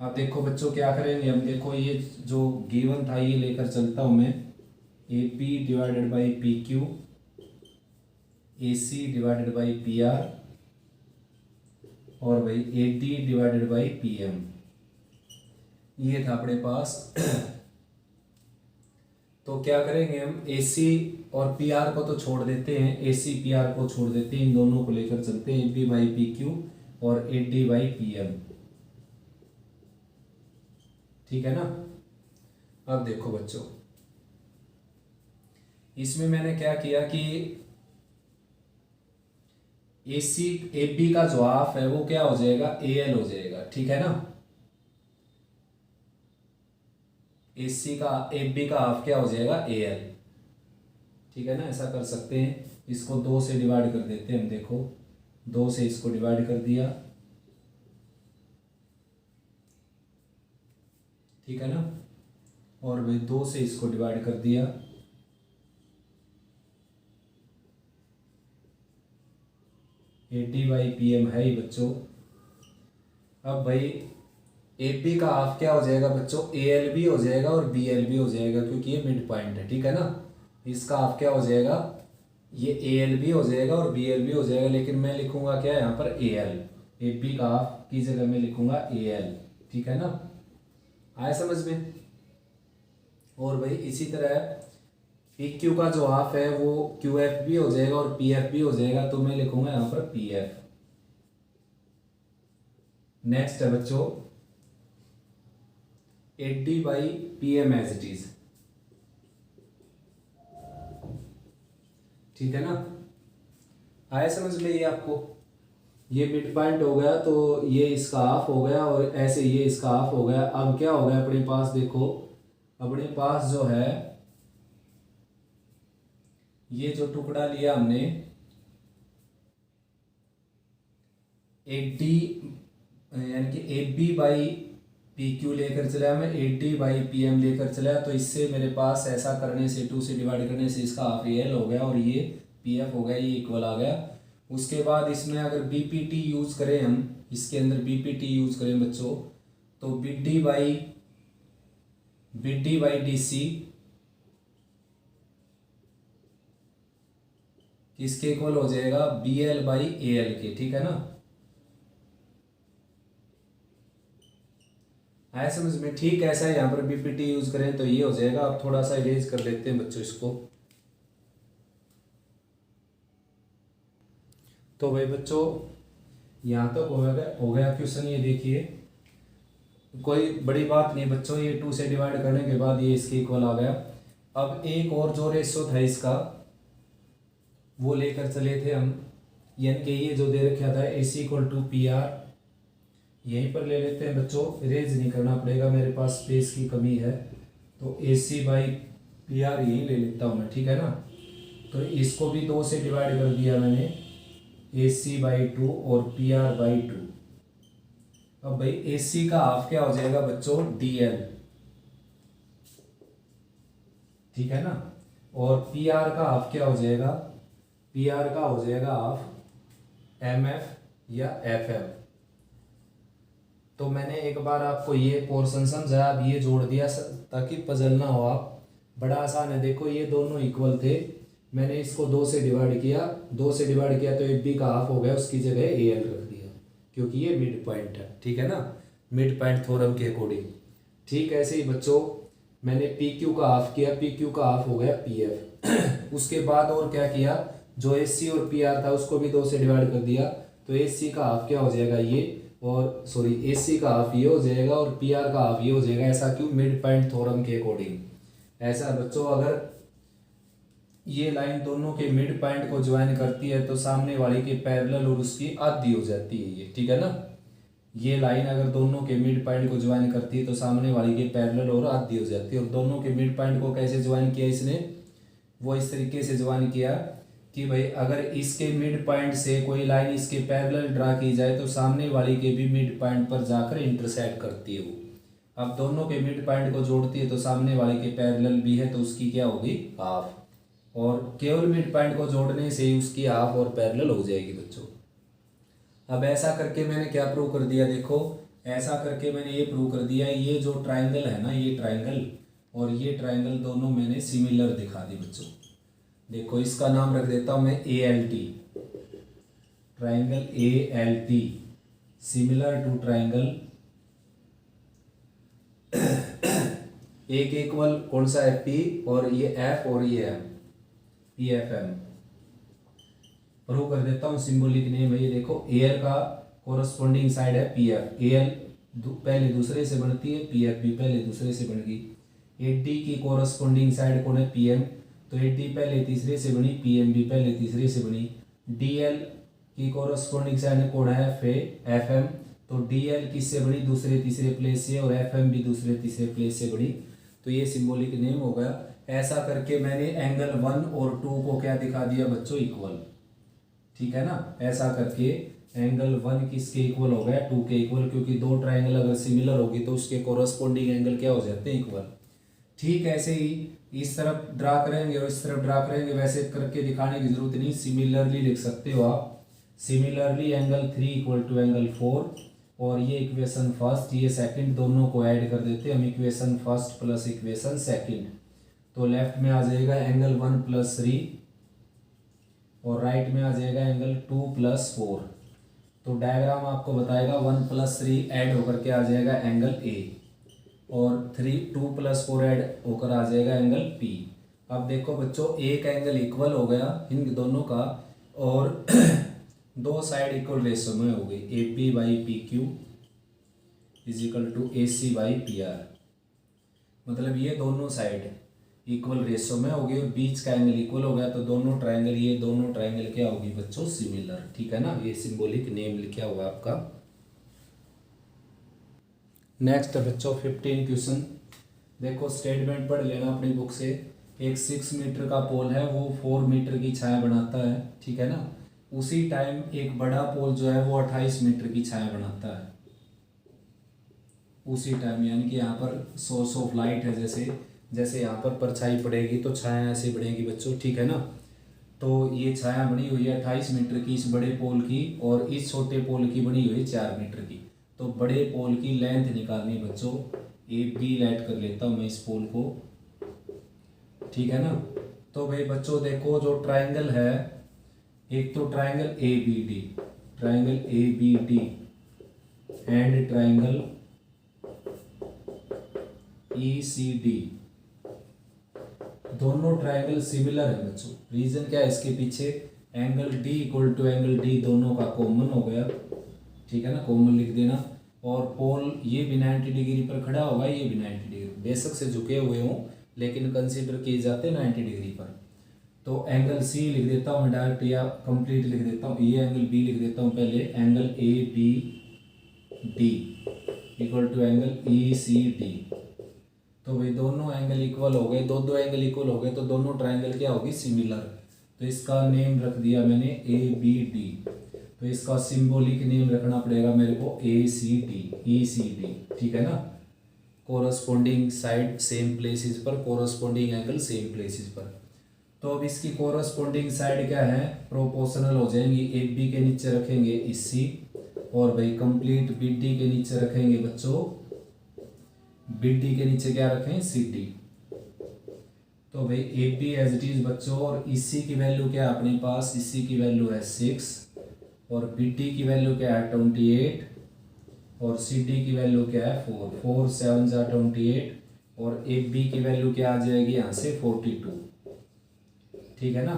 अब देखो बच्चों क्या करेंगे हम, देखो ये जो गिवन था ये लेकर चलता हूँ मैं, A P divided by P Q, A C divided by P R, और भाई A D divided by P M, ये था अपने पास। तो क्या करेंगे हम, ए सी और पी आर को तो छोड़ देते हैं, ए सी पी आर को छोड़ देते हैं, इन दोनों को लेकर चलते हैं, A P by P Q और A D by P M, ठीक है ना। अब देखो बच्चों, इसमें मैंने क्या किया कि ए सी ए बी का जो हाफ है वो क्या हो जाएगा, ए एल हो जाएगा, ठीक है ना। ए सी का ए बी का हाफ क्या हो जाएगा, ए एल, ठीक है ना। ऐसा कर सकते हैं, इसको 2 से डिवाइड कर देते हैं हम, देखो 2 से इसको डिवाइड कर दिया, ठीक है ना, और भाई 2 से इसको डिवाइड कर दिया, A T by P M है ही बच्चों। अब भाई ए पी का हाफ क्या हो जाएगा बच्चों, ए एल भी हो जाएगा और बी एल भी हो जाएगा, क्योंकि ये मिड पॉइंट है, ठीक है ना। इसका हाफ क्या हो जाएगा, ये ए एल भी हो जाएगा और बी एल भी हो जाएगा, लेकिन मैं लिखूंगा क्या यहाँ पर, ए एल, ए पी का हाफ की जगह मैं लिखूंगा ए एल, ठीक है ना। आया समझ में। और भाई इसी तरह पी क्यू का जो हाफ है वो क्यू एफ भी हो जाएगा और पी एफ भी हो जाएगा, तो मैं लिखूंगा यहाँ पर पी एफ। नेक्स्ट है बच्चों, 80 by P M as it is, ठीक है ना। आया समझ में ये आपको, ये मिड पॉइंट हो गया, तो ये इसका हाफ हो गया और ऐसे ये इसका हाफ हो गया। अब क्या हो गया अपने पास, देखो अपने पास जो है ये जो टुकड़ा लिया हमने 80 यानी कि A B by P Q लेकर चला, मैं 80 बाई पी एम लेकर चला, तो इससे मेरे पास ऐसा करने से 2 से डिवाइड करने से इसका हाफ एल हो गया और ये पी एफ हो गया, ये इक्वल आ गया। उसके बाद इसमें अगर बी पी टी यूज़ करें हम, इसके अंदर बी पी टी यूज़ करें बच्चों, तो B D by D C किसके इक्वल हो जाएगा, B L by A L के, ठीक है ना। आया समझ में। ठीक ऐसा है, यहाँ पर बीपीटी यूज करें तो ये हो जाएगा। अब थोड़ा सा इरेज कर लेते हैं बच्चों इसको। तो भाई बच्चों यहाँ तक हो गया क्वेश्चन। ये देखिए कोई बड़ी बात नहीं बच्चों, ये 2 से डिवाइड करने के बाद ये इसके इक्वल आ गया। अब एक और जो रेशो था इसका वो लेकर चले थे हम, यानी कि ये जो दे रखा था AC equal to P R, यहीं पर ले लेते हैं बच्चों, इरेज नहीं करना पड़ेगा, मेरे पास स्पेस की कमी है, तो AC बाई पी आर यहीं ले लेता हूँ मैं, ठीक है ना। तो इसको भी 2 से डिवाइड कर दिया मैंने, AC बाई 2 और पी आर बाई 2। अब भाई AC का हाफ क्या हो जाएगा बच्चों, DL, ठीक है ना, और PR का हाफ क्या हो जाएगा, PR का हो जाएगा हाफ MF या FM। तो मैंने एक बार आपको ये पोर्शन समझा, अब ये जोड़ दिया ताकि पजल ना हो आप, बड़ा आसान है। देखो ये दोनों इक्वल थे, मैंने इसको 2 से डिवाइड किया, 2 से डिवाइड किया तो AB का हाफ हो गया, उसकी जगह AL रख दिया क्योंकि ये मिड पॉइंट है, ठीक है ना, मिड पॉइंट थ्योरम के अकॉर्डिंग, ठीक ऐसे ही बच्चों मैंने पी क्यू का हाफ किया, पी क्यू का हाफ हो गया पी एफ। उसके बाद और क्या किया, जो एस सी और पी आर था उसको भी 2 से डिवाइड कर दिया, तो एस सी का हाफ क्या हो जाएगा ये, और सॉरी एस सी का हाफ ये हो जाएगा और पी आर का हाफ ये हो जाएगा। ऐसा क्यों, मिड पॉइंट थ्योरम के अकॉर्डिंग। ऐसा बच्चों अगर ये लाइन दोनों के मिड पॉइंट को ज्वाइन करती है तो सामने वाली के पैरेलल और उसकी आधी हो जाती है ये, ठीक है ना। ये लाइन अगर दोनों के मिड पॉइंट को ज्वाइन करती है तो सामने वाली के पैरेलल और आधी हो जाती है। और दोनों के मिड पॉइंट को कैसे ज्वाइन किया इसने, वो इस तरीके से ज्वाइन किया कि भाई अगर इसके मिड पॉइंट से कोई लाइन इसके पैरेलल ड्रा की जाए तो सामने वाली के भी मिड पॉइंट पर जाकर इंटरसेक्ट करती है वो। अब दोनों के मिड पॉइंट को जोड़ती है तो सामने वाले के पैरेलल भी है तो उसकी क्या होगी, हाफ। और केवल मिड पॉइंट को जोड़ने से ही उसकी हाफ और पैरेलल हो जाएगी बच्चों। अब ऐसा करके मैंने क्या प्रूव कर दिया, देखो ऐसा करके मैंने ये प्रूव कर दिया, ये जो ट्राइंगल है ना, ये ट्राइंगल और ये ट्राइंगल दोनों मैंने सिमिलर दिखा दी बच्चों। देखो इसका नाम रख देता हूँ मैं A L T, triangle A L T similar to triangle एक इक्वल कौन सा है पी और ये एफ और ये M, P F M prove कर देता हूँ। सिंबॉलिक नेम है ये, देखो ए एल का कोरस्पोंडिंग साइड है पी एफ, ए एल पहले दूसरे से बनती है, पी एफ भी पहले दूसरे से बन गई। ए डी की कोरस्पोंडिंग साइड कौन है, पी एम, तो ए डी पहले तीसरे से बनी, पी एम भी पहले तीसरे से बनी। डी एल की कोरस्पोंडिंग साइड कौन है, एफ एम, तो डी एल किससे बनी, दूसरे तीसरे प्लेस से, और एफ एम भी दूसरे तीसरे प्लेस से बनी। तो ये सिंबॉलिक नेम हो गया। ऐसा करके मैंने एंगल 1 और 2 को क्या दिखा दिया बच्चों, इक्वल, ठीक है ना। ऐसा करके एंगल 1 किसके इक्वल हो गया, 2 के इक्वल, क्योंकि दो ट्राइंगल अगर सिमिलर होगी तो उसके कोरस्पोंडिंग एंगल क्या हो जाते हैं, इक्वल। ठीक ऐसे ही इस तरफ ड्रा करेंगे और इस तरफ ड्रा करेंगे, वैसे करके दिखाने की जरूरत नहीं, सिमिलरली लिख सकते हो आप। Similarly angle 3 equal to angle 4, और ये इक्वेशन फर्स्ट ये सेकंड दोनों को ऐड कर देते हैं हम, equation first plus equation second. तो लेफ्ट में आ जाएगा एंगल 1 प्लस 3 और राइट में आ जाएगा एंगल 2 प्लस 4। तो डायग्राम आपको बताएगा 1 प्लस 3 ऐड होकर के आ जाएगा एंगल ए, और 2 प्लस 4 ऐड होकर आ जाएगा एंगल पी। अब देखो बच्चों एक एंगल इक्वल हो गया इन दोनों का, और दो साइड इक्वल रेशो में हो गई, A P by P Q is equal to A C by P R. मतलब ये दोनों साइड इक्वल रेशो में हो गई और बीच का एंगल इक्वल हो गया, तो दोनों ट्राइंगल, ये दोनों ट्राइंगल क्या होगी बच्चों, सिमिलर, ठीक है ना। ये सिंबॉलिक नेम लिखा हुआ आपका। नेक्स्ट बच्चों 15 क्वेश्चन, देखो स्टेटमेंट पढ़ लेना अपनी बुक से। एक 6 मीटर का पोल है, वो 4 मीटर की छाया बनाता है, ठीक है ना। उसी टाइम एक बड़ा पोल जो है वो 28 मीटर की छाया बनाता है उसी टाइम, यानी कि यहाँ पर सोर्स ऑफ लाइट है, जैसे यहाँ पर परछाई पड़ेगी तो छाया ऐसे बढ़ेगी बच्चों, ठीक है ना। तो ये छाया बनी हुई है 28 मीटर की इस बड़े पोल की, और इस छोटे पोल की बनी हुई है 4 मीटर की। तो बड़े पोल की लेंथ निकालनी बच्चों, ए बी लेट कर लेता हूँ मैं इस पोल को, ठीक है ना। तो भाई बच्चों देखो जो ट्राइंगल है, एक तो triangle A B D, triangle A B D and triangle E C D, दोनों ट्राइंगल सिमिलर है बच्चों। रीजन क्या है इसके पीछे, angle D equal to angle D दोनों का कॉमन हो गया, ठीक है ना, कॉमन लिख देना। और पोल ये भी 90 डिग्री पर खड़ा होगा, ये भी 90 डिग्री, बेशक से झुके हुए हों लेकिन कंसीडर किए जाते हैं 90 डिग्री पर। तो एंगल सी लिख देता हूँ मैं डायरेक्ट, या कंप्लीट लिख देता हूँ, ये एंगल बी लिख देता हूँ पहले, angle A B D equal to angle E C D. तो भाई दोनों एंगल इक्वल हो गए, दो एंगल इक्वल हो गए, तो दोनों ट्राइंगल क्या होगी, सिमिलर। तो इसका नेम रख दिया मैंने ए बी डी। तो इसका सिंबॉलिक नेम रखना पड़ेगा मेरे को ए सी डी, ई सी डी, ठीक है ना। कोरस्पोंडिंग साइड सेम प्लेसेस पर, कोरस्पोंडिंग एंगल सेम प्लेसेस पर। तो अब इसकी कोरस्पोंडिंग साइड क्या है, प्रोपोर्शनल हो जाएंगी। ए बी के नीचे रखेंगे इसी, और भाई कंप्लीट बी डी के नीचे रखेंगे बच्चों, बी डी के नीचे क्या रखें, सी डी। तो भाई A B as it is बच्चों, और इसी की वैल्यू क्या है अपने पास, इसी की वैल्यू है 6, और बी डी की वैल्यू क्या है 28, और सी डी की वैल्यू क्या है 4, 4 7 जा 28 और ए बी की वैल्यू क्या आ जाएगी यहाँ से 42, ठीक है ना,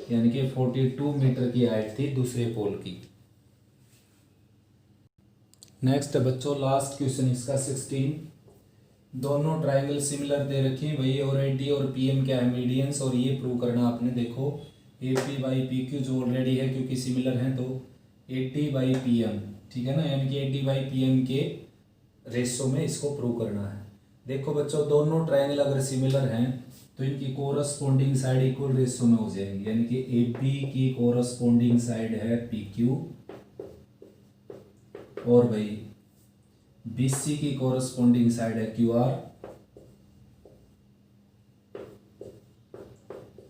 यानी कि 42 मीटर की हाइट थी दूसरे पोल की। नेक्स्ट बच्चों लास्ट क्वेश्चन इसका 16, दोनों ट्राइंगल सिमिलर दे रखे हैं भाई और ए डी और पी एम क्या है मीडियंस, और ये प्रूव करना आपने। देखो ए पी बाई पी क्यू जो ऑलरेडी है क्योंकि सिमिलर हैं तो 80 बाई पी एम, ठीक है ना, यानी कि 80 बाई पी एम के रेशो में इसको प्रूव करना है। देखो बच्चों दोनों ट्राइंगल अगर सिमिलर हैं तो इनकी कोरस्पोंडिंग साइड इक्वल रेशो में हो जाएंगी, यानी कि ए बी की कोरस्पोंडिंग साइड है पी क्यू और भाई बी सी की कोरस्पोंडिंग साइड है क्यू आर,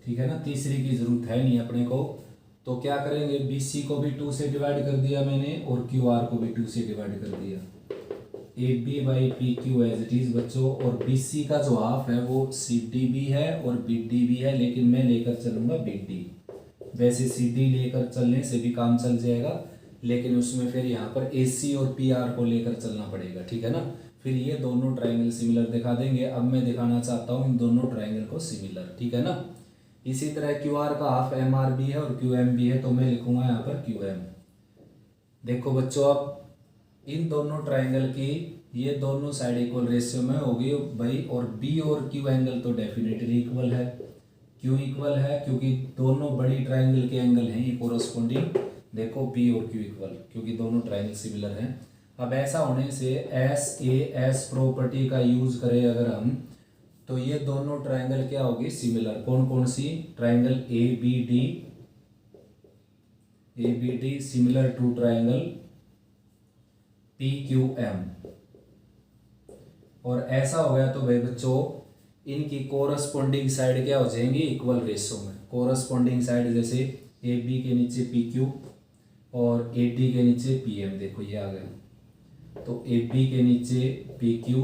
ठीक है ना, तीसरी की जरूरत है नहीं अपने को। तो क्या करेंगे, बी सी को भी 2 से डिवाइड कर दिया मैंने और क्यू आर को भी 2 से डिवाइड कर दिया, A B by P Q as it is बच्चों। और बी सी का जो हाफ है वो सी डी भी है और बी डी भी है, लेकिन मैं लेकर चलूंगा बी डी। वैसे सी डी लेकर चलने से भी काम चल जाएगा, लेकिन उसमें फिर यहाँ पर ए सी और पी आर को लेकर चलना पड़ेगा, ठीक है ना। फिर ये दोनों ट्राइंगल सिमिलर दिखा देंगे। अब मैं दिखाना चाहता हूँ इन दोनों ट्राइंगल को सिमिलर, ठीक है ना। इसी तरह क्यू आर का हाफ एम आर भी है और क्यू एम भी है, तो मैं लिखूंगा यहाँ पर क्यू एम। देखो बच्चों अब इन दोनों ट्राइंगल की ये दोनों साइड इक्वल रेशियो में होगी भाई, और बी और क्यू एंगल तो डेफिनेटली इक्वल है, क्यों इक्वल है, क्योंकि दोनों बड़ी ट्राइंगल के एंगल हैं ये कोरस्पोंडिंग। देखो पी और क्यू इक्वल, क्योंकि दोनों ट्राइंगल सिमिलर हैं। अब ऐसा होने से एस ए एस प्रॉपर्टी का यूज करें अगर हम, तो ये दोनों ट्राइंगल क्या होगी सिमिलर। कौन कौन सी, triangle A B D similar to triangle P Q M. और ऐसा हो गया तो भाई बच्चों इनकी कोरस्पोंडिंग साइड क्या हो जाएंगी इक्वल रेशो में। कोरस्पोंडिंग साइड जैसे ए बी के नीचे पी क्यू और ए डी के नीचे पी एम, देखो ये आ गया, तो ए बी के नीचे पी क्यू,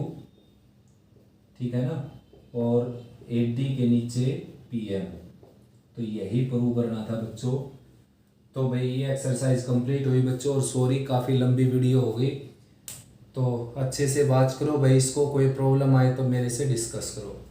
ठीक है ना, और ए डी के नीचे पी एम। तो यही प्रूव करना था बच्चों। तो भाई ये एक्सरसाइज कंप्लीट हुई बच्चों, और सॉरी काफ़ी लंबी वीडियो हो गई, तो अच्छे से बात करो भाई, इसको कोई प्रॉब्लम आए तो मेरे से डिस्कस करो।